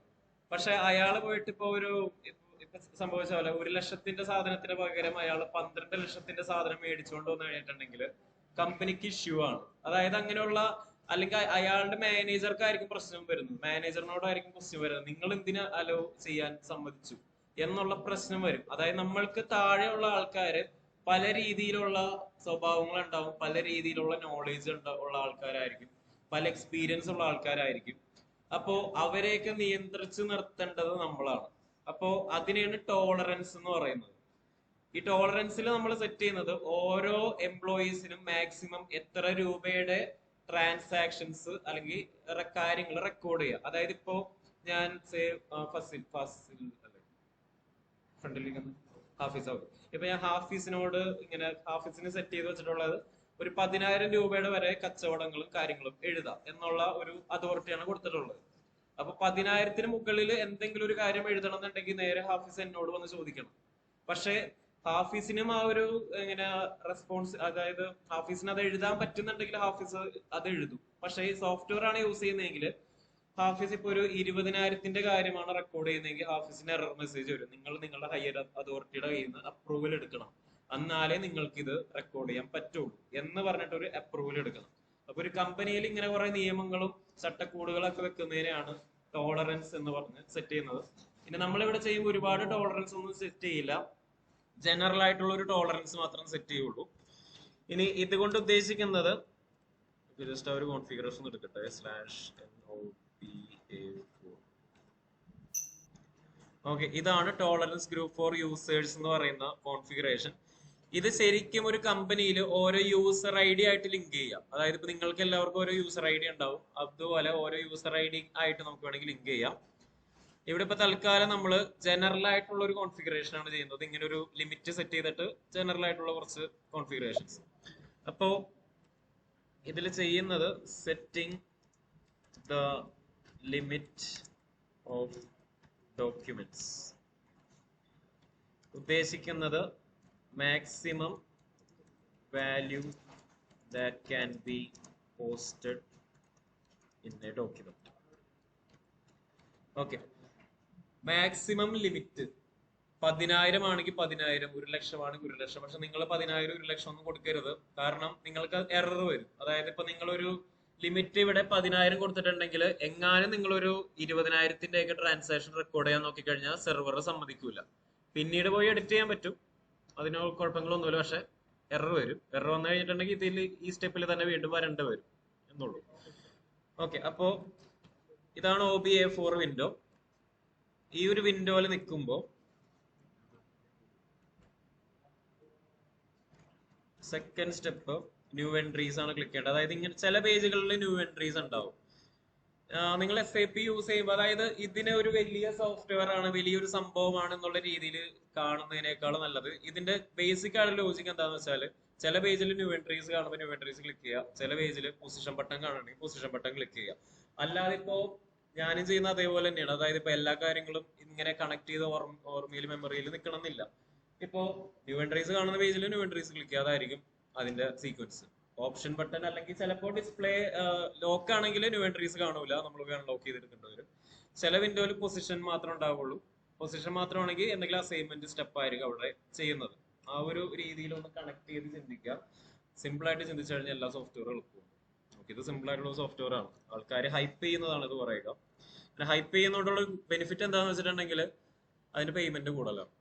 പക്ഷെ അയാൾ പോയിട്ട് ഇപ്പൊ ഇപ്പൊ സംഭവിച്ച പോലെ 1 ലക്ഷത്തിന്റെ സാധനത്തിന് പകരം അയാൾ 12 ലക്ഷത്തിന്റെ സാധനം മേടിച്ചുകൊണ്ട് വന്നു കഴിഞ്ഞിട്ടുണ്ടെങ്കിൽ കമ്പനിക്ക് ഇഷ്യൂ ആണ്. അതായത് അങ്ങനെയുള്ള, അല്ലെങ്കിൽ അയാളുടെ മാനേജർക്കായിരിക്കും പ്രശ്നം വരുന്നത്, മാനേജറിനോടായിരിക്കും ക്വസ്റ്റ്യൻ വരുന്നത്, നിങ്ങൾ എന്തിനാ അലോ ചെയ്യാൻ സമ്മതിച്ചു എന്നുള്ള പ്രശ്നം വരും. അതായത് നമ്മൾക്ക് താഴെയുള്ള ആൾക്കാര് പല രീതിയിലുള്ള സ്വഭാവങ്ങൾ ഉണ്ടാവും, പല രീതിയിലുള്ള നോളേജ് ഉള്ള ആൾക്കാരായിരിക്കും, പല എക്സ്പീരിയൻസ് ഉള്ള ആൾക്കാരായിരിക്കും. അപ്പോ അവരെയൊക്കെ നിയന്ത്രിച്ച് നിർത്തേണ്ടത് നമ്മളാണ്. അപ്പോ അതിനെയാണ് ടോളറൻസ് എന്ന് പറയുന്നത്. ഈ ടോളറൻസിൽ നമ്മൾ സെറ്റ് ചെയ്യുന്നത് ഓരോ എംപ്ലോയീസിനും മാക്സിമം എത്ര രൂപയുടെ ട്രാൻസാക്ഷൻസ് അല്ലെങ്കിൽ കാര്യങ്ങൾ റെക്കോർഡ് ചെയ്യുക. അതായത് ഇപ്പോ ഞാൻ ഇപ്പൊ ഞാൻ ഹാഫീസിനോട് ഇങ്ങനെ ഹാഫീസിന് സെറ്റ് ചെയ്ത് വെച്ചിട്ടുള്ളത് ഒരു 10,000 രൂപയുടെ വരെ കച്ചവടങ്ങളും കാര്യങ്ങളും എഴുതാം എന്നുള്ള ഒരു അതോറിറ്റിയാണ് കൊടുത്തിട്ടുള്ളത്. അപ്പൊ 10,000-ന് മുകളിൽ എന്തെങ്കിലും ഒരു കാര്യം എഴുതണം എന്നുണ്ടെങ്കിൽ നേരെ ഹാഫീസ് എന്നോട് വന്ന് ചോദിക്കണം. പക്ഷെ ഹാഫീസിനും ആ ഒരു ഇങ്ങനെ റെസ്പോൺസ്, അതായത് ഹാഫീസിന് അത് എഴുതാൻ പറ്റുന്നുണ്ടെങ്കിൽ ഹാഫീസ് അത് എഴുതും. പക്ഷെ ഈ സോഫ്റ്റ്വെയർ ആണ് യൂസ് ചെയ്യുന്നതെങ്കിൽ ഹാഫീസ് ഇപ്പൊ ഒരു 20,000-ന്റെ കാര്യമാണ് റെക്കോർഡ് ചെയ്യുന്നതെങ്കിൽ ഹാഫീസിന് എറർ മെസ്സേജ് വരും. നിങ്ങൾ നിങ്ങളുടെ ഹയർ അതോറിറ്റിയുടെ കയ്യിൽ നിന്ന് അപ്രൂവൽ എടുക്കണം, എന്നാലേ നിങ്ങൾക്ക് ഇത് റെക്കോർഡ് ചെയ്യാൻ പറ്റുള്ളൂ എന്ന് പറഞ്ഞിട്ട് ഒരു അപ്രൂവൽ എടുക്കണം. അപ്പൊ ഒരു കമ്പനിയിൽ ഇങ്ങനെ കുറെ നിയമങ്ങളും ചട്ടക്കൂടുകളൊക്കെ വെക്കുന്നതിനെയാണ് ടോളറൻസ് എന്ന് പറഞ്ഞ് സെറ്റ് ചെയ്യുന്നത്. പിന്നെ നമ്മളിവിടെ ചെയ്യുമ്പോൾ ഒരുപാട് ടോളറൻസ് ഒന്നും സെറ്റ് ചെയ്യില്ല, ജനറൽ ആയിട്ടുള്ള ഒരു ടോളറൻസ് മാത്രം സെറ്റ് ചെയ്യുള്ളൂ. ഇനി ഇതുകൊണ്ട് ഉദ്ദേശിക്കുന്നത്, ജസ്റ്റ് ആ ഒരു കോൺഫിഗറേഷൻ എടുക്കട്ടെ, /NOPA4. ഓക്കെ, ഇതാണ് ടോളറൻസ് ഗ്രൂപ്പ് ഫോർ യൂസേഴ്സ് എന്ന് പറയുന്ന കോൺഫിഗറേഷൻ. ഇത് ശരിക്കും ഒരു കമ്പനിയിൽ ഓരോ യൂസർ ID ആയിട്ട് ലിങ്ക് ചെയ്യാം. അതായത് ഇപ്പൊ നിങ്ങൾക്ക് എല്ലാവർക്കും ഓരോ യൂസർ ID ഉണ്ടാവും, അതുപോലെ ഓരോ യൂസർ ID ആയിട്ട് നമുക്ക് വേണമെങ്കിൽ ലിങ്ക് ചെയ്യാം. ഇവിടെ ഇപ്പൊ തൽക്കാലം നമ്മൾ ജനറൽ ആയിട്ടുള്ള ഒരു കോൺഫിഗറേഷൻ ആണ് ചെയ്യുന്നത്. ഇങ്ങനെ ഒരു ലിമിറ്റ് സെറ്റ് ചെയ്തിട്ട് ജനറൽ ആയിട്ടുള്ള കുറച്ച് കോൺഫിഗറേഷൻസ്. അപ്പോ ഇതിൽ ചെയ്യുന്നത് setting the limit of documents, ഉദ്ദേശിക്കുന്നത് maximum value that can be posted in a document. Okay, maximum limit 10,000 ആണെങ്കിൽ 10,000, 1,00,000 ആണെങ്കിൽ 1,00,000. പക്ഷെ നിങ്ങൾ 10,000 1,00,000 ഒന്നും കൊടുക്കരുത്, കാരണം നിങ്ങൾക്ക് എറർ വരും. അതായത് ഇപ്പൊ നിങ്ങളൊരു ലിമിറ്റ് ഇവിടെ 10,000 കൊടുത്തിട്ടുണ്ടെങ്കിൽ എങ്ങാനും നിങ്ങളൊരു 20,000-ന്റെ ഒക്കെ ട്രാൻസാക്ഷൻ റെക്കോർഡ് ചെയ്യാൻ നോക്കിക്കഴിഞ്ഞാൽ സെർവർ സമ്മതിക്കൂല. പിന്നീട് പോയി എഡിറ്റ് ചെയ്യാൻ പറ്റും, അതിന് കുഴപ്പങ്ങളൊന്നുമില്ല. പക്ഷെ എറർ വരും. എറർ വന്നു കഴിഞ്ഞിട്ടുണ്ടെങ്കിൽ ഇതിൽ ഈ സ്റ്റെപ്പിൽ തന്നെ വീണ്ടും വരേണ്ടി വരും എന്നുള്ളൂ. ഓക്കെ, അപ്പോ ഇതാണ് OBA4 വിൻഡോ. ഈ ഒരു വിൻഡോയിൽ നിൽക്കുമ്പോൾ സെക്കൻഡ് സ്റ്റെപ്പ് ന്യൂ എൻട്രീസ് ആണ് ക്ലിക്ക് ചെയ്യേണ്ടത്. അതായത് ഇങ്ങനെ ചില പേജുകളിൽ ന്യൂ എൻട്രീസ് ഉണ്ടാവും. നിങ്ങൾ SAP യൂസ് ചെയ്യുമ്പോൾ, അതായത് ഇതിനെ ഒരു വലിയ സോഫ്റ്റ്വെയർ ആണ്, വലിയൊരു സംഭവമാണ് എന്നുള്ള രീതിയിൽ കാണുന്നതിനേക്കാളും നല്ലത് ഇതിന്റെ ബേസിക് ആയിട്ടുള്ള ലോജിക്ക് എന്താണെന്ന് വെച്ചാൽ, ചില പേജിൽ ന്യൂ എൻട്രീസ് കാണുമ്പോൾ ന്യൂ എൻട്രീസ് ക്ലിക്ക് ചെയ്യുക, ചില പേജിൽ പൊസിഷൻ ബട്ടൺ കാണുകയാണെങ്കിൽ പൊസിഷൻ ബട്ടൺ ക്ലിക്ക് ചെയ്യുക. അല്ലാതെ ഇപ്പോ ഞാനും ചെയ്യുന്ന അതേപോലെ തന്നെയാണ്. അതായത് ഇപ്പൊ എല്ലാ കാര്യങ്ങളും ഇങ്ങനെ കണക്ട് ചെയ്ത് ഓർമ്മയിൽ മെമ്മറിയിൽ നിൽക്കണം എന്നില്ല. ഇപ്പോ ന്യൂ എൻട്രീസ് കാണുന്ന പേജിൽ ന്യൂ എൻട്രീസ് ക്ലിക്ക് ചെയ്യുക, അതായിരിക്കും അതിന്റെ സീക്വൻസ്. ഓപ്ഷൻ ബട്ടൺ അല്ലെങ്കിൽ ചിലപ്പോൾ ഡിസ്പ്ലേ ലോക്ക് ആണെങ്കിൽ ന്യൂ എൻട്രീസ് കാണൂല, നമ്മൾ അൺലോക്ക് ചെയ്തെടുക്കേണ്ടി വരും. ചില വിൻഡോയിൽ പൊസിഷൻ മാത്രം ഉണ്ടാവുള്ളൂ. പൊസിഷൻ മാത്രമാണെങ്കിൽ എന്തെങ്കിലും അസൈൻമെന്റ് സ്റ്റെപ്പ് ആയിരിക്കും അവിടെ ചെയ്യുന്നത്. ആ ഒരു രീതിയിൽ ഒന്ന് കണക്ട് ചെയ്ത് ചിന്തിക്കുക. സിമ്പിൾ ആയിട്ട് ചിന്തിച്ചു കഴിഞ്ഞാൽ എല്ലാ സോഫ്റ്റ്വെയറും എളുപ്പവും. ഇത് സിമ്പിൾ ആയിട്ടുള്ള സോഫ്റ്റ്വെയർ ആണ്. ആൾക്കാർ ഹൈപ്പ് ചെയ്യുന്നതാണ് ഇത് പറയുക. പിന്നെ ഹൈപ്പ് ചെയ്യുന്നതുകൊണ്ടുള്ള ബെനിഫിറ്റ് എന്താണെന്ന് വെച്ചിട്ടുണ്ടെങ്കിൽ അതിന്റെ പേയ്മെന്റ് കൂടുതലാണ്.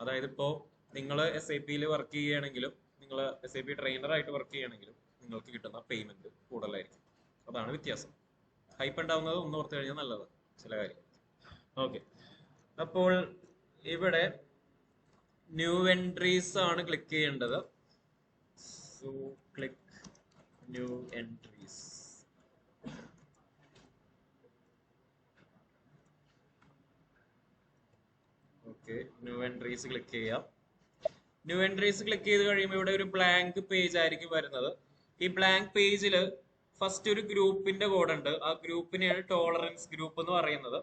അതായത് ഇപ്പോൾ നിങ്ങൾ SAP വർക്ക് ചെയ്യുകയാണെങ്കിലും, നിങ്ങൾ SAP ട്രെയിനർ ആയിട്ട് വർക്ക് ചെയ്യുകയാണെങ്കിലും നിങ്ങൾക്ക് കിട്ടുന്ന പേയ്മെന്റ് കൂടുതലായിരിക്കും. അതാണ് വ്യത്യാസം. ഹൈപ്പ് ഉണ്ടാവുന്നത് ഒന്ന് ഓർത്ത് കഴിഞ്ഞാൽ നല്ലതാണ് ചില കാര്യം. ഓക്കെ, അപ്പോൾ ഇവിടെ ന്യൂ എൻട്രീസ് ആണ് ക്ലിക്ക് ചെയ്യേണ്ടത്. So click new entries. Okay, new entries click ചെയ്യാം. ന്യൂ എൻട്രീസ് ക്ലിക്ക് ചെയ്ത് കഴിയുമ്പോൾ ഇവിടെ ഒരു ബ്ലാങ്ക് പേജ് ആയിരിക്കും വരുന്നത്. ഈ ബ്ലാങ്ക് പേജിൽ ഫസ്റ്റ് ഒരു ഗ്രൂപ്പിന്റെ കോഡ് ഉണ്ട്. ആ ഗ്രൂപ്പിനെയാണ് ടോളറൻസ് ഗ്രൂപ്പ് എന്ന് പറയുന്നത്.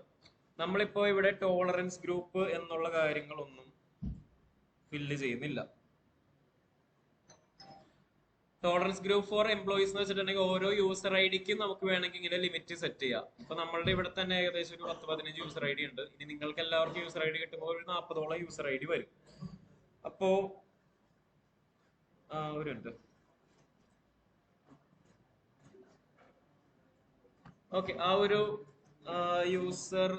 നമ്മളിപ്പോ ഇവിടെ ടോളറൻസ് ഗ്രൂപ്പ് എന്നുള്ള കാര്യങ്ങളൊന്നും ഫില്ല് ചെയ്യുന്നില്ല. ടോളറൻസ് ഗ്രൂപ്പ് ഫോർ എംപ്ലോയീസ് എന്ന് വെച്ചിട്ടുണ്ടെങ്കിൽ ഓരോ യൂസർ ഐഡിക്കും നമുക്ക് വേണമെങ്കിൽ ഇങ്ങനെ ലിമിറ്റ് സെറ്റ് ചെയ്യാം. ഇപ്പൊ നമ്മളുടെ ഇവിടെ തന്നെ ഏകദേശം ഒരു 10-15 യൂസർ ഐഡി ഉണ്ട്. ഇനി നിങ്ങൾക്ക് എല്ലാവർക്കും യൂസർ ഐഡി കിട്ടുമ്പോൾ ഒരു 40ഓളം യൂസർ ഐഡി വരും. അപ്പോ ഒരു മിനിറ്റ്. ഓക്കെ, ആ ഒരു യൂസർ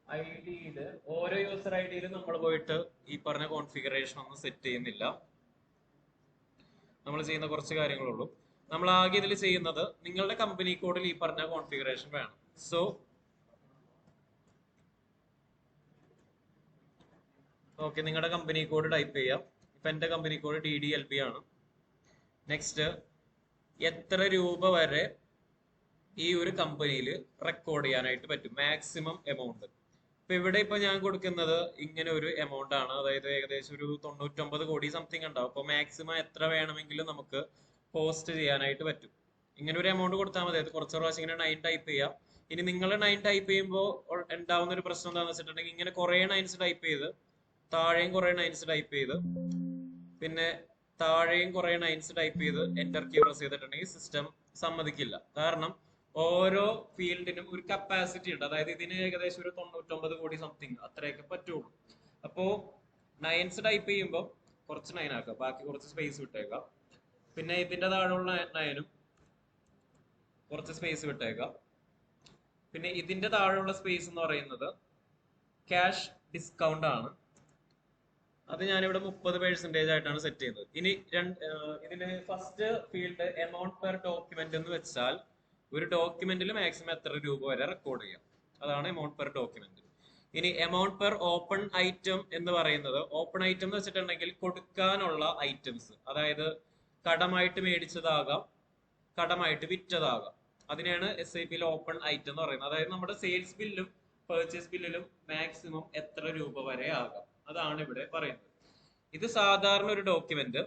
ഐഡിയില് ഓരോ യൂസർ ഐഡിയിലും നമ്മൾ പോയിട്ട് ഈ പറഞ്ഞ കോൺഫിഗറേഷൻ ഒന്നും സെറ്റ് ചെയ്യുന്നില്ല. നമ്മൾ ചെയ്യുന്ന കുറച്ച് കാര്യങ്ങളുള്ളൂ. നമ്മൾ ആകെ ഇതിൽ ചെയ്യുന്നത് നിങ്ങളുടെ കമ്പനി കോഡിൽ ഈ പറഞ്ഞ കോൺഫിഗറേഷൻ വേണം. സോ ഓക്കെ, നിങ്ങളുടെ കമ്പനി കോഡ് ടൈപ്പ് ചെയ്യാം. ഇപ്പൊ എന്റെ കമ്പനി കോഡ് DDLB ആണ്. നെക്സ്റ്റ്, എത്ര രൂപ വരെ ഈ ഒരു കമ്പനിയിൽ റെക്കോർഡ് ചെയ്യാനായിട്ട് പറ്റും, മാക്സിമം എമൗണ്ട്. ഇപ്പൊ ഇവിടെ ഇപ്പൊ ഞാൻ കൊടുക്കുന്നത് ഇങ്ങനെ ഒരു എമൗണ്ട് ആണ്. അതായത് ഏകദേശം ഒരു 99 കോടി സംതിങ് ഉണ്ടാവും. അപ്പൊ മാക്സിമം എത്ര വേണമെങ്കിലും നമുക്ക് പോസ്റ്റ് ചെയ്യാനായിട്ട് പറ്റും. ഇങ്ങനെ ഒരു എമൗണ്ട് കൊടുത്താൽ മതി. അത് കുറച്ച് പ്രാവശ്യം ഇങ്ങനെ 9 ടൈപ്പ് ചെയ്യാം. ഇനി നിങ്ങൾ 9 ടൈപ്പ് ചെയ്യുമ്പോൾ ഉണ്ടാവുന്ന ഒരു പ്രശ്നം എന്താണെന്ന് വെച്ചിട്ടുണ്ടെങ്കിൽ, ഇങ്ങനെ കുറെ 9s ടൈപ്പ് ചെയ്ത് താഴെയും കുറെ 9s ടൈപ്പ് ചെയ്ത് പിന്നെ താഴെയും കുറെ 9s ടൈപ്പ് ചെയ്ത് എന്റർ കീ പ്രസ് ചെയ്തിട്ടുണ്ടെങ്കിൽ സിസ്റ്റം സമ്മതിക്കില്ല. കാരണം ഓരോ ഫീൽഡിനും ഒരു കപ്പാസിറ്റി ഉണ്ട്. അതായത് ഇതിന് ഏകദേശം ഒരു 99 കോടി സംതിങ് അത്രയൊക്കെ പറ്റുള്ളൂ. അപ്പോ 9s ടൈപ്പ് ചെയ്യുമ്പോൾ കുറച്ച് 9 ആക്കാം, ബാക്കി കുറച്ച് സ്പേസ് വിട്ടേക്കാം. പിന്നെ ഇതിന്റെ താഴെയുള്ള 9ഉം കുറച്ച് സ്പേസ് വിട്ടേക്കാം. പിന്നെ ഇതിന്റെ താഴെയുള്ള സ്പേസ് എന്ന് പറയുന്നത് ക്യാഷ് ഡിസ്കൗണ്ട് ആണ്. അത് ഞാനിവിടെ 30% ആയിട്ടാണ് സെറ്റ് ചെയ്യുന്നത്. ഇനി ഇതിന് first field amount per document എന്ന് വെച്ചാൽ ഒരു ഡോക്യുമെന്റിൽ മാക്സിമം എത്ര രൂപ വരെ റെക്കോർഡ് ചെയ്യാം, അതാണ് എമൗണ്ട് പെർ ഡോക്യുമെന്റ്. ഇനി എമൗണ്ട് പെർ ഓപ്പൺ ഐറ്റം എന്ന് പറയുന്നത്, ഓപ്പൺ ഐറ്റം എന്ന് വെച്ചിട്ടുണ്ടെങ്കിൽ കൊടുക്കാനുള്ള ഐറ്റംസ്, അതായത് കടമായിട്ട് മേടിച്ചതാകാം, കടമായിട്ട് വിറ്റതാകാം. അതിനെയാണ് SAP ഓപ്പൺ ഐറ്റം എന്ന് പറയുന്നത്. അതായത് നമ്മുടെ സെയിൽസ് ബില്ലും പർച്ചേസ് ബില്ലിലും മാക്സിമം എത്ര രൂപ വരെ ആകാം, അതാണ് ഇവിടെ പറയുന്നത്. ഇത് സാധാരണ ഒരു ഡോക്യുമെന്റ്,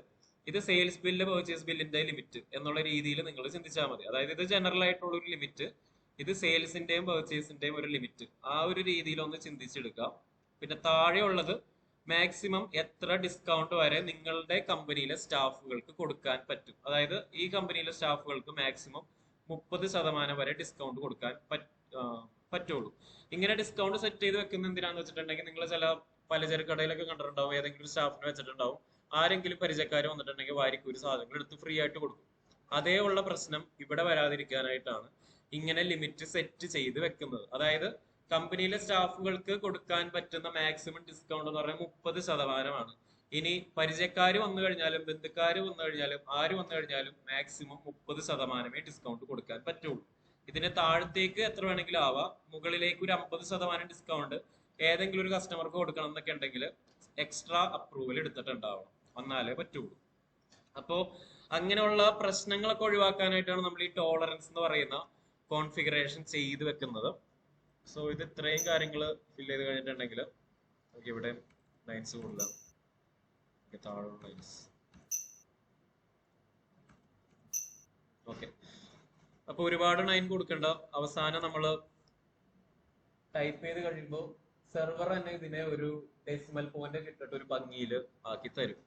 ഇത് സെയിൽസ് ബില്ല് പർച്ചേസ് ബില്ലിന്റെ ലിമിറ്റ് എന്നുള്ള രീതിയിൽ നിങ്ങൾ ചിന്തിച്ചാൽ മതി. അതായത് ഇത് ജനറൽ ആയിട്ടുള്ള ഒരു ലിമിറ്റ്, ഇത് സെയിൽസിന്റെയും പർച്ചേസിന്റെയും ഒരു ലിമിറ്റ്, ആ ഒരു രീതിയിൽ ഒന്ന് ചിന്തിച്ചെടുക്കാം. പിന്നെ താഴെയുള്ളത് മാക്സിമം എത്ര ഡിസ്കൗണ്ട് വരെ നിങ്ങളുടെ കമ്പനിയിലെ സ്റ്റാഫുകൾക്ക് കൊടുക്കാൻ പറ്റും. അതായത് ഈ കമ്പനിയിലെ സ്റ്റാഫുകൾക്ക് മാക്സിമം 30% വരെ ഡിസ്കൗണ്ട് കൊടുക്കാൻ പറ്റുള്ളൂ. ഇങ്ങനെ ഡിസ്കൗണ്ട് സെറ്റ് ചെയ്ത് വെക്കുന്ന എന്തിനാന്ന് വെച്ചിട്ടുണ്ടെങ്കിൽ, നിങ്ങൾ ചില പലചരക്ക് കടയിലൊക്കെ കണ്ടിട്ടുണ്ടാവും, ഏതെങ്കിലും ഒരു സ്റ്റാഫിനെ വെച്ചിട്ടുണ്ടാവും, ആരെങ്കിലും പരിചയക്കാർ വന്നിട്ടുണ്ടെങ്കിൽ വാരിക്ക് ഒരു സാധനങ്ങൾ എടുത്ത് ഫ്രീ ആയിട്ട് കൊടുക്കും. അതേ ഉള്ള പ്രശ്നം ഇവിടെ വരാതിരിക്കാനായിട്ടാണ് ഇങ്ങനെ ലിമിറ്റ് സെറ്റ് ചെയ്ത് വെക്കുന്നത്. അതായത് കമ്പനിയിലെ സ്റ്റാഫുകൾക്ക് കൊടുക്കാൻ പറ്റുന്ന മാക്സിമം ഡിസ്കൗണ്ട് എന്ന് പറഞ്ഞാൽ 30%. ഇനി പരിചയക്കാർ വന്നു കഴിഞ്ഞാലും ബന്ധുക്കാർ വന്നു കഴിഞ്ഞാലും ആര് വന്നു കഴിഞ്ഞാലും മാക്സിമം 30% ഡിസ്കൗണ്ട് കൊടുക്കാൻ പറ്റുള്ളൂ. ഇതിന് താഴത്തേക്ക് എത്ര വേണമെങ്കിലും ആവാം. മുകളിലേക്ക് ഒരു 50% ഡിസ്കൗണ്ട് ഏതെങ്കിലും ഒരു കസ്റ്റമർക്ക് കൊടുക്കണം എന്നൊക്കെ ഉണ്ടെങ്കിൽ എക്സ്ട്രാ അപ്രൂവൽ എടുത്തിട്ടുണ്ടാവണം, വന്നാലേ പറ്റുള്ളൂ. അപ്പോ അങ്ങനെയുള്ള പ്രശ്നങ്ങളൊക്കെ ഒഴിവാക്കാനായിട്ടാണ് നമ്മൾ ഈ ടോളറൻസ് എന്ന് പറയുന്ന കോൺഫിഗറേഷൻ ചെയ്ത് വെക്കുന്നത്. സോ ഇത് ഇത്രയും കാര്യങ്ങൾ ഫില്ല് ചെയ്ത് കഴിഞ്ഞിട്ടുണ്ടെങ്കിൽ നമുക്ക് ഇവിടെ ലൈൻസ് കൂടുതലാണ്, താഴെ ലൈൻസ്. ഓക്കെ, അപ്പൊ ഒരുപാട് ലൈൻ കൊടുക്കണ്ട. അവസാനം നമ്മൾ ടൈപ്പ് ചെയ്ത് കഴിയുമ്പോൾ സെർവർ തന്നെ ഇതിനെ ഒരു ഡെസിമൽ പോയിന്റ് ഇട്ടിട്ട് ഒരു ഭംഗിയിൽ ആക്കി തരും.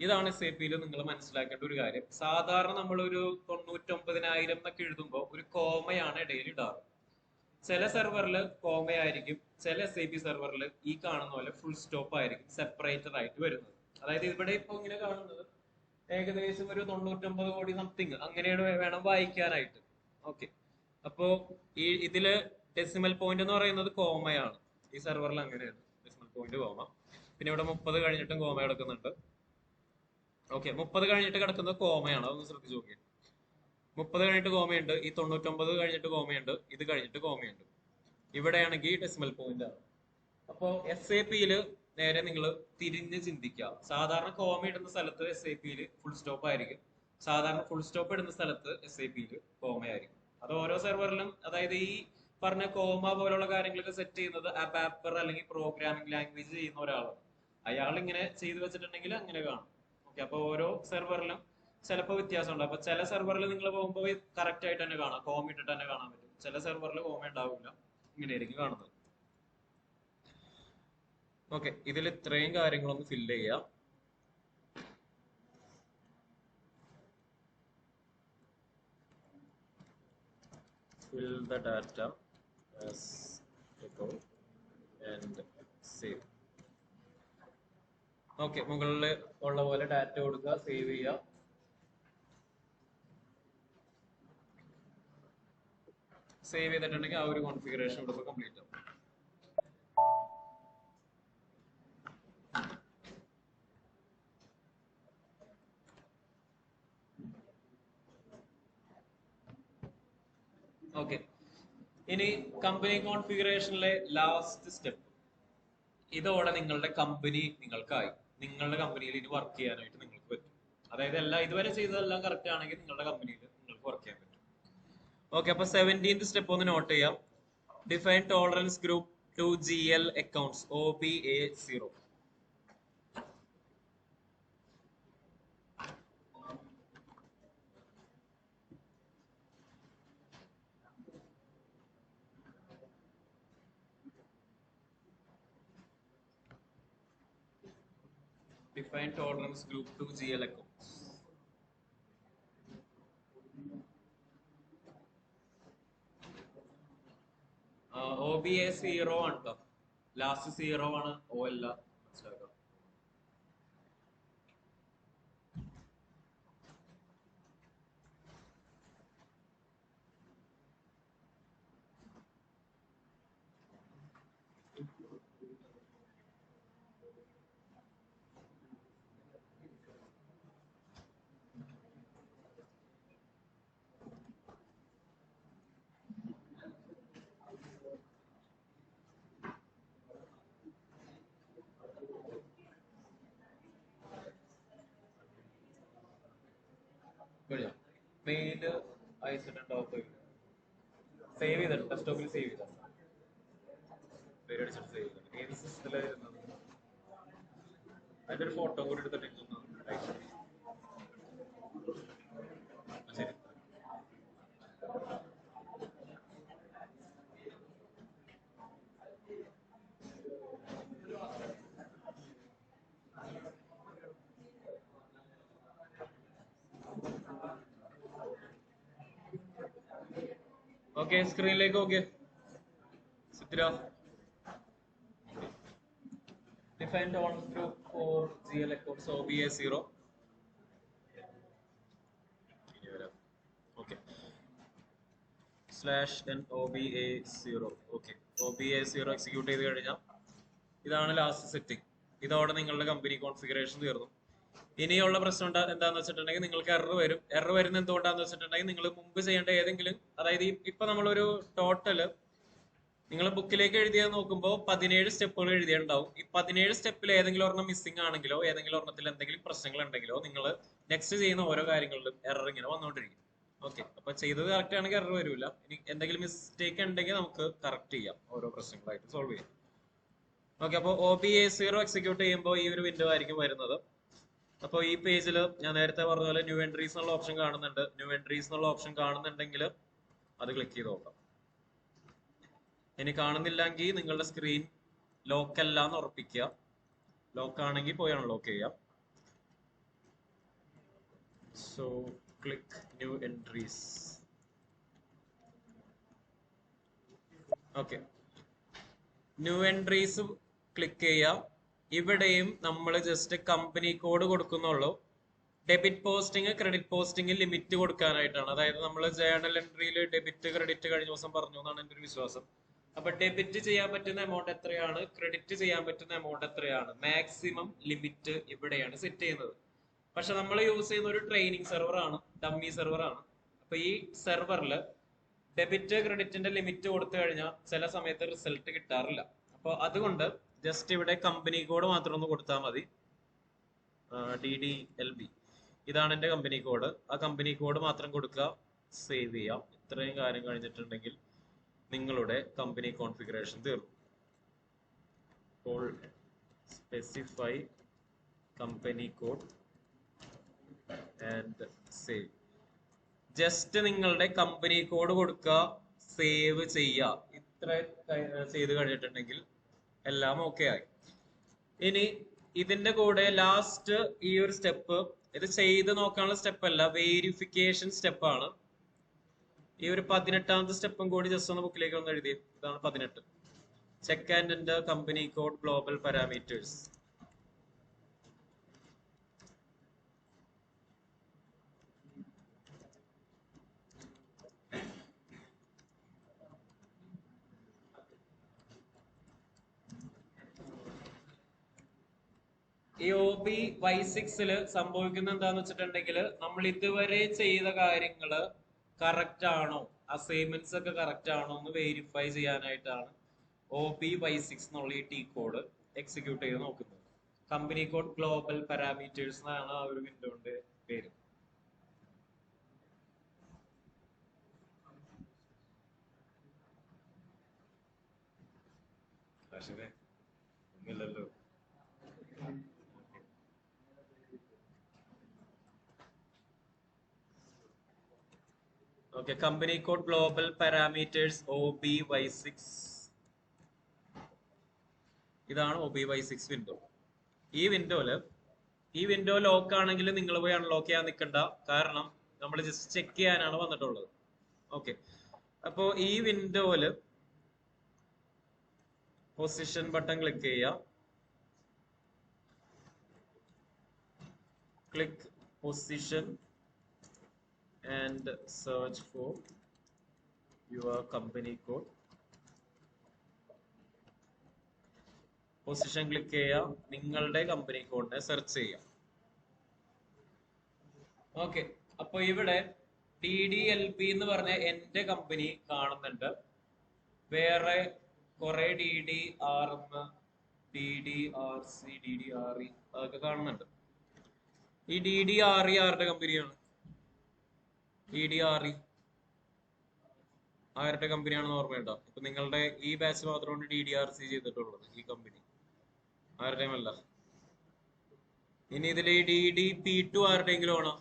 ഇതാണ് SAP നിങ്ങൾ മനസ്സിലാക്കേണ്ട ഒരു കാര്യം. സാധാരണ നമ്മളൊരു 99,000 എന്നൊക്കെ എഴുതുമ്പോൾ ഒരു കോമയാണ് ഇടയിൽ ഇടാറ്. ചില സെർവറിൽ കോമയായിരിക്കും, ചില SAP സെർവറിൽ ഈ കാണുന്ന പോലെ ഫുൾ സ്റ്റോപ്പ് ആയിരിക്കും സെപ്പറേറ്റഡ് ആയിട്ട് വരുന്നത്. അതായത് ഇവിടെ ഇപ്പൊ ഇങ്ങനെ കാണുന്നത് ഏകദേശം ഒരു 99 കോടി സംതിങ് അങ്ങനെയാണ് വേണം വായിക്കാനായിട്ട്. ഓക്കെ, അപ്പോ ഇതില് ഡെസിമൽ പോയിന്റ് എന്ന് പറയുന്നത് കോമയാണ്. ഈ സെർവറിൽ അങ്ങനെയാണ് ഡെസിമൽ പോയിന്റ് കോമ. പിന്നെ ഇവിടെ 30 കഴിഞ്ഞിട്ടും കോമ കിടക്കുന്നുണ്ട്. ഓക്കെ, 30 കഴിഞ്ഞിട്ട് കിടക്കുന്നത് കോമയാണ്, അതൊന്ന് ശ്രദ്ധിച്ചു നോക്കിയാൽ. 30 കഴിഞ്ഞിട്ട് കോമയുണ്ട്, ഈ 99 കഴിഞ്ഞിട്ട് കോമയുണ്ട്, ഇത് കഴിഞ്ഞിട്ട് കോമയുണ്ട്. ഇവിടെയാണെങ്കിൽ ഡെസിമൽ പോയിന്റ് ആണ്. അപ്പോ SAPയില് നേരെ നിങ്ങൾ തിരിഞ്ഞ് ചിന്തിക്കുക. സാധാരണ കോമ ഇടുന്ന സ്ഥലത്ത് SAPയില് ഫുൾ സ്റ്റോപ്പ് ആയിരിക്കും, സാധാരണ ഫുൾ സ്റ്റോപ്പ് ഇടുന്ന സ്ഥലത്ത് SAPയില് കോമയായിരിക്കും. അത് ഓരോ സെർവറിലും, അതായത് ഈ പറഞ്ഞ കോമ പോലുള്ള കാര്യങ്ങളൊക്കെ സെറ്റ് ചെയ്യുന്നത് അബാപ്പർ അല്ലെങ്കിൽ പ്രോഗ്രാമിംഗ് ലാംഗ്വേജ് ചെയ്യുന്ന ഒരാളാണ്. അയാൾ ഇങ്ങനെ ചെയ്തു വെച്ചിട്ടുണ്ടെങ്കിൽ അങ്ങനെ കാണും. ഓക്കെ, അപ്പൊ ഓരോ സെർവറിലും ചിലപ്പോൾ വ്യത്യാസമുണ്ട്. അപ്പൊ ചില സെർവറിൽ നിങ്ങൾ പോകുമ്പോൾ കറക്റ്റ് ആയിട്ട് തന്നെ കാണാം, കോമ ഇട്ടിട്ട് തന്നെ കാണാൻ പറ്റും. ചില സെർവറിൽ കോമ ഉണ്ടാവില്ല, ഇങ്ങനെയായിരിക്കും കാണുന്നത്. ഓക്കെ, ഇതിൽ ഇത്രയും കാര്യങ്ങളൊന്ന് ഫില്ല് ചെയ്യാം. Fill the data as record and save. Okay, മുകളിൽ ഉള്ള പോലെ ഡാറ്റ കൊടുക്കുക, സേവ് ചെയ്യുക. സേവ് ചെയ്തിട്ടുണ്ടെങ്കിൽ ആ ഒരു കോൺഫിഗറേഷൻ ഇവിടെ കംപ്ലീറ്റ് ആവും. ഓക്കെ, ഇനി കമ്പനി കോൺഫിഗറേഷനിലെ ലാസ്റ്റ് സ്റ്റെപ്പ്. ഇതോടെ നിങ്ങളുടെ കമ്പനി നിങ്ങൾക്കായി. നിങ്ങളുടെ കമ്പനിയിൽ ഇനി വർക്ക് ചെയ്യാനായിട്ട് നിങ്ങൾക്ക് പറ്റും. അതായത് എല്ലാം ഇതുവരെ ചെയ്തതെല്ലാം കറക്റ്റ് ആണെങ്കിൽ നിങ്ങളുടെ കമ്പനിയിൽ നിങ്ങൾക്ക് വർക്ക് ചെയ്യാൻ പറ്റും. ഓക്കെ, അപ്പൊ 17th സ്റ്റെപ്പ് ഒന്ന് നോട്ട് ചെയ്യാം. Define tolerance group to GL accounts OBA0. Define tolerance group to GL accounts. OBA0 ആണ് കേട്ടോ, ലാസ്റ്റ് 0 ആണ്, O അല്ല, മനസ്സിലാക്കാം. മെയിൽ അയച്ചിട്ടുണ്ടാവും, സേവ് ചെയ്തിട്ട് ഡെസ്ക്ടോപ്പിൽ സേവ് ചെയ്ത പേരടിച്ചിട്ട് സേവ് ചെയ്തിട്ട് ഏത് സിസ്റ്റത്തിലായിരുന്നത് അതിന്റെ ഒരു ഫോട്ടോ കൂടി എടുത്തിട്ട് ശരി. ഓക്കെ, സ്ക്രീനിലേക്ക് ഓക്കെ. ചിത്ര define tolerance group for GL accounts OBA0. Okay, /n OBA0. Okay, OBA0 execute ചെയ്ത് കഴിഞ്ഞാൽ ഇതാണ് ലാസ്റ്റ് സെറ്റിംഗ്. ഇതോടെ നിങ്ങളുടെ കമ്പനി കോൺഫിഗറേഷൻ തീർന്നു. ഇനിയുള്ള പ്രശ്നം എന്താന്ന് വെച്ചിട്ടുണ്ടെങ്കിൽ നിങ്ങൾക്ക് എറർ വരും. എറർ വരുന്ന എന്തുകൊണ്ടാന്ന് വെച്ചിട്ടുണ്ടെങ്കിൽ നിങ്ങൾ മുമ്പ് ചെയ്യേണ്ട ഏതെങ്കിലും, അതായത് ഇപ്പൊ നമ്മളൊരു ടോട്ടല് നിങ്ങൾ ബുക്കിലേക്ക് എഴുതിയത് നോക്കുമ്പോൾ 17 സ്റ്റെപ്പുകൾ എഴുതിയിട്ടുണ്ടാവും. ഈ 17 സ്റ്റെപ്പിൽ ഏതെങ്കിലും ഒരെണ്ണം മിസ്സിംഗ് ആണെങ്കിലോ ഏതെങ്കിലും ഒരെണ്ണത്തിൽ എന്തെങ്കിലും പ്രശ്നങ്ങൾ ഉണ്ടെങ്കിലോ നിങ്ങൾ നെക്സ്റ്റ് ചെയ്യുന്ന ഓരോ കാര്യങ്ങളിലും എറർ ഇങ്ങനെ വന്നുകൊണ്ടിരിക്കും. ഓക്കെ, അപ്പൊ ചെയ്തത് കറക്റ്റ് ആണെങ്കിൽ എറർ വരില്ല. ഇനി എന്തെങ്കിലും മിസ്റ്റേക്ക് ഉണ്ടെങ്കിൽ നമുക്ക് കറക്റ്റ് ചെയ്യാം, ഓരോ പ്രശ്നങ്ങളായിട്ട് സോൾവ് ചെയ്യാം. ഓക്കെ, അപ്പോൾ OBA0 എക്സിക്യൂട്ട് ചെയ്യുമ്പോൾ ഈ ഒരു വിൻഡോ ആയിരിക്കും വരുന്നത്. അപ്പോൾ ഈ പേജിൽ ഞാൻ നേരത്തെ പറഞ്ഞ പോലെ ന്യൂ എൻട്രീസ് എന്നുള്ള ഓപ്ഷൻ കാണുന്നുണ്ട്. ന്യൂ എൻട്രീസ് എന്നുള്ള ഓപ്ഷൻ കാണുന്നുണ്ടെങ്കിൽ അത് ക്ലിക്ക് ചെയ്ത് നോക്കാം. ഇനി കാണുന്നില്ലെങ്കിൽ നിങ്ങളുടെ സ്ക്രീൻ ലോക്ക് അല്ല എന്ന് ഉറപ്പിക്കുക. ലോക്ക് ആണെങ്കിൽ പോയി അൺലോക്ക് ചെയ്യാം. So click new entries. Okay, new entries click ചെയ്യാം. ഇവിടെയും നമ്മൾ ജസ്റ്റ് കമ്പനി കോഡ് കൊടുക്കുന്നുള്ളൂ. Debit posting credit posting limit കൊടുക്കാനായിട്ടാണ്. അതായത് നമ്മൾ ജേണൽ എൻട്രിയിൽ ഡെബിറ്റ് ക്രെഡിറ്റ് കഴിഞ്ഞ ദിവസം പറഞ്ഞു എന്നാണ് എൻ്റെ ഒരു വിശ്വാസം. അപ്പൊ ഡെബിറ്റ് ചെയ്യാൻ പറ്റുന്ന എമൗണ്ട് എത്രയാണ്, ക്രെഡിറ്റ് ചെയ്യാൻ പറ്റുന്ന എമൗണ്ട് എത്രയാണ്, മാക്സിമം ലിമിറ്റ് ഇവിടെയാണ് സെറ്റ് ചെയ്യുന്നത്. പക്ഷെ നമ്മൾ യൂസ് ചെയ്യുന്ന ഒരു ട്രെയിനിങ് സെർവർ ആണ്, ഡമ്മി സെർവർ ആണ്. അപ്പൊ ഈ സെർവറിൽ ഡെബിറ്റ് ക്രെഡിറ്റിന്റെ ലിമിറ്റ് കൊടുത്തു കഴിഞ്ഞാൽ ചില സമയത്ത് റിസൾട്ട് കിട്ടാറില്ല. അപ്പൊ അതുകൊണ്ട് ജസ്റ്റ് ഇവിടെ കമ്പനി കോഡ് മാത്രം ഒന്ന് കൊടുത്താൽ മതി. DDLB ഇതാണ് എൻ്റെ കമ്പനി കോഡ്. ആ കമ്പനി കോഡ് മാത്രം കൊടുക്കുക, സേവ് ചെയ്യാം. ഇത്രയും കാര്യം കഴിഞ്ഞിട്ടുണ്ടെങ്കിൽ നിങ്ങളുടെ കമ്പനി കോൺഫിഗറേഷൻ തീർന്നു. അപ്പോൾ specify company code and save. Just നിങ്ങളുടെ കമ്പനി കോഡ് കൊടുക്കുക, സേവ് ചെയ്യുക. ഇത്ര ചെയ്ത് കഴിഞ്ഞിട്ടുണ്ടെങ്കിൽ എല്ലാം ഓക്കെ ആയി. ഇനി ഇതിന്റെ കൂടെ ലാസ്റ്റ് ഈ ഒരു സ്റ്റെപ്പ്, ഇത് ചെയ്ത് നോക്കാനുള്ള സ്റ്റെപ്പ് അല്ല, വേരിഫിക്കേഷൻ സ്റ്റെപ്പാണ്. ഈ ഒരു 18ാമത്തെ സ്റ്റെപ്പും കൂടി ജസ്റ്റ് ഒന്ന് ബുക്കിലേക്ക് ഒന്ന് എഴുതി. ഇതാണ് 18. Check and enter company code global parameters. ഈ OBY6 സംഭവിക്കുന്ന എന്താന്ന് വെച്ചിട്ടുണ്ടെങ്കിൽ നമ്മൾ ഇതുവരെ ചെയ്ത കാര്യങ്ങള് കറക്റ്റ് ആണോ, അസൈൻമെന്റ്സ് ഒക്കെ കറക്റ്റ് ആണോ എന്ന് വെരിഫൈ ചെയ്യാനായിട്ടാണ് OBY6 എന്നുള്ള ഈ T കോഡ് എക്സിക്യൂട്ട് ചെയ്ത് നോക്കുന്നത്. കമ്പനി കോഡ് ഗ്ലോബൽ പാരാമീറ്റേഴ്സ് എന്നാണ് ആ ഒരു വിൻഡോന്റെ പേര്. ഒന്നുമില്ലല്ലോ. Okay, company code global parameters OBY6. ഇതാണ് OBY6 വിൻഡോ. ഈ വിൻഡോ ലോക്ക് ആണെങ്കിൽ നിങ്ങൾ പോയി അൺലോക്ക് ചെയ്യാൻ നിൽക്കണ്ട. കാരണം നമ്മൾ ജസ്റ്റ് ചെക്ക് ചെയ്യാനാണ് വന്നിട്ടുള്ളത്. ഓക്കെ, അപ്പോ ഈ വിൻഡോയില് പൊസിഷൻ ബട്ടൺ ക്ലിക്ക് ചെയ്യുക. Click position and search for your company code. Position click ചെയ്യുക, നിങ്ങളുടെ കമ്പനി കോഡിനെ സെർച്ച് ചെയ്യുക. ഓക്കെ, അപ്പൊ ഇവിടെ DDLB എന്ന് പറഞ്ഞ എന്റെ കമ്പനി കാണുന്നുണ്ട്. വേറെ കുറെ DDRM, DDRC, DDRE അതൊക്കെ കാണുന്നുണ്ട്. ഈ DDRE ആരുടെ കമ്പനിയാണ്? DDRE ആരുടെ കമ്പനിയാണെന്ന് ഓർമ്മയുണ്ടോ? ഇപ്പൊ നിങ്ങളുടെ ഈ ബാച്ച് മാത്രമാണ് DDRC ചെയ്തിട്ടുള്ളത്. ഈ കമ്പനി ആരുടെയും അല്ല. ഇനി ഇതിൽ ഈ DDP2 ആരുടെയെങ്കിലും ആണോ?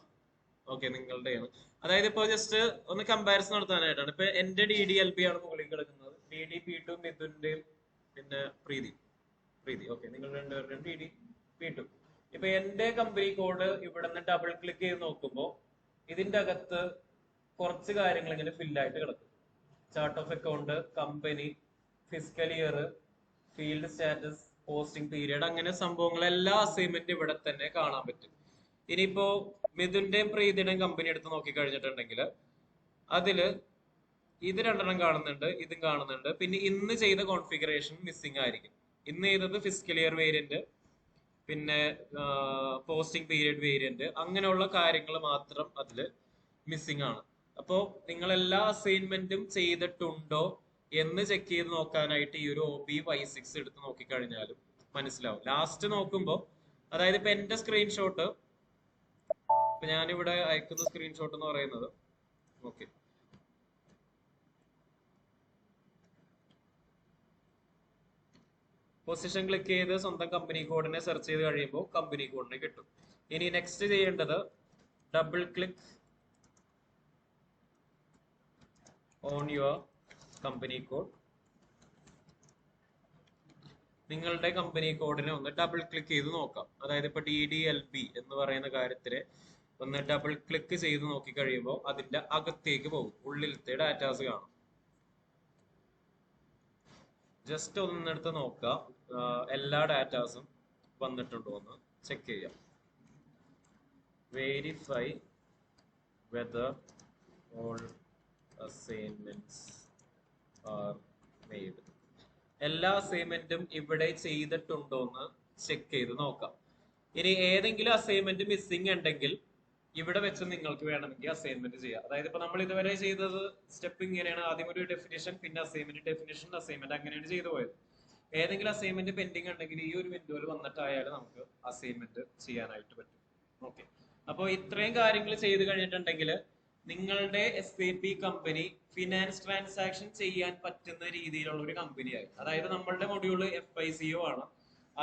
ഓക്കെ, നിങ്ങളുടെയാണ്. അതായത് ഇപ്പൊ ജസ്റ്റ് ഒന്ന് കമ്പാരിസൺ നടത്താനായിട്ടാണ്. ഇപ്പൊ എന്റെ DDLB ആണ് മുകളിൽ കിടക്കുന്നത്. DDP2 മിഥുന്റെയും പിന്നെ പ്രീതി. ഓക്കെ, നിങ്ങൾ രണ്ടുപേരുടെയും DDP2. ഇപ്പൊ എന്റെ കമ്പനി കോഡ് ഇവിടെ നിന്ന് ഡബിൾ ക്ലിക്ക് ചെയ്ത് നോക്കുമ്പോൾ ഇതിന്റെ അകത്ത് കുറച്ച് കാര്യങ്ങൾ ഇങ്ങനെ ഫില്ലായിട്ട് കിടക്കും. Chart of account, company, physical year, field status, posting period, അങ്ങനെ സംഭവങ്ങൾ എല്ലാ അസൈൻമെന്റ് ഇവിടെ തന്നെ കാണാൻ പറ്റും. ഇനിയിപ്പോ മിഥുന്റെയും പ്രീതിയുടെയും കമ്പനി എടുത്ത് നോക്കി കഴിഞ്ഞിട്ടുണ്ടെങ്കിൽ അതില് ഇത് രണ്ടെണ്ണം കാണുന്നുണ്ട്, ഇതും കാണുന്നുണ്ട്. പിന്നെ ഇന്ന് ചെയ്ത കോൺഫിഗറേഷൻ മിസ്സിംഗ് ആയിരിക്കും. ഇന്ന് ചെയ്തത് ഫിസിക്കൽ ഇയർ വേരിയന്റ്, പിന്നെ പോസ്റ്റിംഗ് പീരിയഡ് വേരിയന്റ്, അങ്ങനെയുള്ള കാര്യങ്ങൾ മാത്രം അതിൽ മിസ്സിംഗ് ആണ്. അപ്പോൾ നിങ്ങൾ എല്ലാ അസൈൻമെന്റും ചെയ്തിട്ടുണ്ടോ എന്ന് ചെക്ക് ചെയ്ത് നോക്കാനായിട്ട് ഈ ഒരു OB56 എടുത്ത് നോക്കിക്കഴിഞ്ഞാലും മനസ്സിലാവും. ലാസ്റ്റ് നോക്കുമ്പോൾ, അതായത് ഇപ്പൊ എന്റെ സ്ക്രീൻഷോട്ട്, ഇപ്പൊ ഞാനിവിടെ അയക്കുന്ന സ്ക്രീൻഷോട്ട് എന്ന് പറയുന്നത്, ഓക്കെ, പൊസിഷൻ ക്ലിക്ക് ചെയ്ത് സ്വന്തം കമ്പനി കോഡിനെ സെർച്ച് ചെയ്ത് കഴിയുമ്പോൾ കമ്പനി കോഡിനെ കിട്ടും. ഇനി നെക്സ്റ്റ് ചെയ്യേണ്ടത് double click on your company code. നിങ്ങളുടെ കമ്പനി കോഡിനെ ഒന്ന് ഡബിൾ ക്ലിക്ക് ചെയ്ത് നോക്കാം. അതായത് ഇപ്പൊ DDLB എന്ന് പറയുന്ന കാര്യത്തില് ഒന്ന് ഡബിൾ ക്ലിക്ക് ചെയ്ത് നോക്കി കഴിയുമ്പോൾ അതിന്റെ അകത്തേക്ക് പോകും, ഉള്ളിലത്തെ ഡാറ്റാസ് കാണും. ജസ്റ്റ് ഒന്നെടുത്ത് നോക്കാം, എല്ലാ ഡാറ്റാസും വന്നിട്ടുണ്ടോ എന്ന് ചെക്ക് ചെയ്യാം. Verify whether all assignments are made. എല്ലാ അസൈൻമെന്റും ഇവിടെ ചെയ്തിട്ടുണ്ടോ എന്ന് ചെക്ക് ചെയ്ത് നോക്കാം. ഇനി ഏതെങ്കിലും അസൈൻമെന്റ് മിസ്സിംഗ് ഉണ്ടെങ്കിൽ ഇവിടെ വെച്ച് നിങ്ങൾക്ക് വേണമെങ്കിൽ അസൈൻമെന്റ് ചെയ്യാം. അതായത് ഇപ്പൊ നമ്മൾ ഇതുവരെ ചെയ്തത് സ്റ്റെപ്പ് ഇങ്ങനെയാണ്, ആദ്യം ഒരു ഡെഫിനിഷൻ, പിന്നെ അസൈൻമെന്റ്, ഡെഫിനിഷൻ, അസൈൻമെന്റ്, അങ്ങനെയാണ് ചെയ്തു പോയത്. ഏതെങ്കിലും അസൈൻമെന്റ് പെൻഡിങ് ഉണ്ടെങ്കിൽ ഈ ഒരു വിൻഡോയിൽ വന്നിട്ടായാലും നമുക്ക് അസൈൻമെന്റ് ചെയ്യാനായിട്ട് പറ്റും. ഓക്കെ, അപ്പോൾ ഇത്രയും കാര്യങ്ങൾ ചെയ്ത് കഴിഞ്ഞിട്ടുണ്ടെങ്കിൽ നിങ്ങളുടെ SAP കമ്പനി ഫിനാൻസ് ട്രാൻസാക്ഷൻ ചെയ്യാൻ പറ്റുന്ന രീതിയിലുള്ള ഒരു കമ്പനിയായി. അതായത് നമ്മളുടെ മൊഡ്യൂള് FICO ആണ്,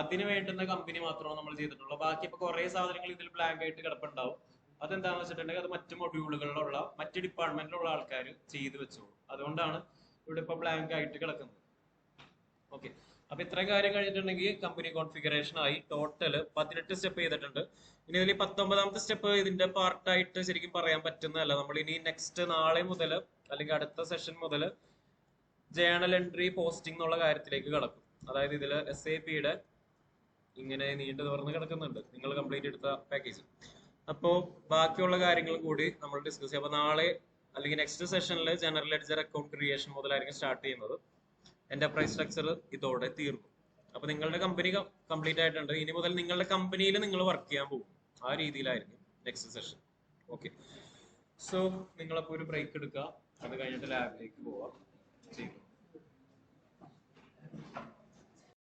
അതിന് വേണ്ടുന്ന കമ്പനി മാത്രമാണ് നമ്മൾ ചെയ്തിട്ടുള്ളൂ. ബാക്കി ഇപ്പൊ കുറെ സാധനങ്ങൾ ഇതിൽ ബ്ലാങ്ക് ആയിട്ട് കിടപ്പുണ്ടാവും. അതെന്താണെന്ന് വെച്ചിട്ടുണ്ടെങ്കിൽ അത് മറ്റു മൊഡ്യൂളുകളിലുള്ള മറ്റ് ഡിപ്പാർട്ട്മെന്റിലുള്ള ആൾക്കാർ ചെയ്തു വെച്ചോളൂ. അതുകൊണ്ടാണ് ഇവിടെ ഇപ്പൊ ബ്ലാങ്ക് ആയിട്ട് കിടക്കുന്നത്. ഓക്കെ, അപ്പൊ ഇത്രയും കാര്യം കഴിഞ്ഞിട്ടുണ്ടെങ്കിൽ കമ്പനി കോൺഫിഗറേഷൻ ആയി. ടോട്ടൽ 18 സ്റ്റെപ്പ് ചെയ്തിട്ടുണ്ട്. ഇനി ഇതിൽ 19ാമത്തെ സ്റ്റെപ്പ് ഇതിന്റെ പാർട്ടായിട്ട് ശരിക്കും പറയാൻ പറ്റുന്നതല്ല. നമ്മൾ ഇനി നെക്സ്റ്റ് നാളെ മുതൽ അല്ലെങ്കിൽ അടുത്ത സെഷൻ മുതൽ ജേണൽ എൻട്രി പോസ്റ്റിംഗ് എന്നുള്ള കാര്യത്തിലേക്ക് കടക്കും. അതായത് ഇതിൽ SAPയുടെ ഇങ്ങനെ നീണ്ടു തുറന്ന് കിടക്കുന്നുണ്ട് നിങ്ങൾ കംപ്ലീറ്റ് എടുത്ത പാക്കേജ്. അപ്പോൾ ബാക്കിയുള്ള കാര്യങ്ങളും കൂടി നമ്മൾ ഡിസ്കസ് ചെയ്യാം. അപ്പൊ നാളെ അല്ലെങ്കിൽ നെക്സ്റ്റ് സെഷനിൽ ജനറൽ ലെഡ്ജർ അക്കൗണ്ട് ക്രിയേഷൻ മുതലായിരിക്കും സ്റ്റാർട്ട് ചെയ്യുന്നത്. എന്റർപ്രൈസ് സ്ട്രക്ചർ ഇതോടെ തീർന്നു. അപ്പൊ നിങ്ങളുടെ കമ്പനി കംപ്ലീറ്റ് ആയിട്ടുണ്ട്. ഇനി മുതൽ നിങ്ങളുടെ കമ്പനിയിൽ നിങ്ങൾ വർക്ക് ചെയ്യാൻ പോകും. ആ രീതിയിലായിരിക്കും നെക്സ്റ്റ് സെഷൻ. ഓക്കെ, സോ നിങ്ങളപ്പോൾ ഒരു ബ്രേക്ക് എടുക്കുക, അത് കഴിഞ്ഞിട്ട് ലാബിലേക്ക് പോവാം. ചെയ്യും.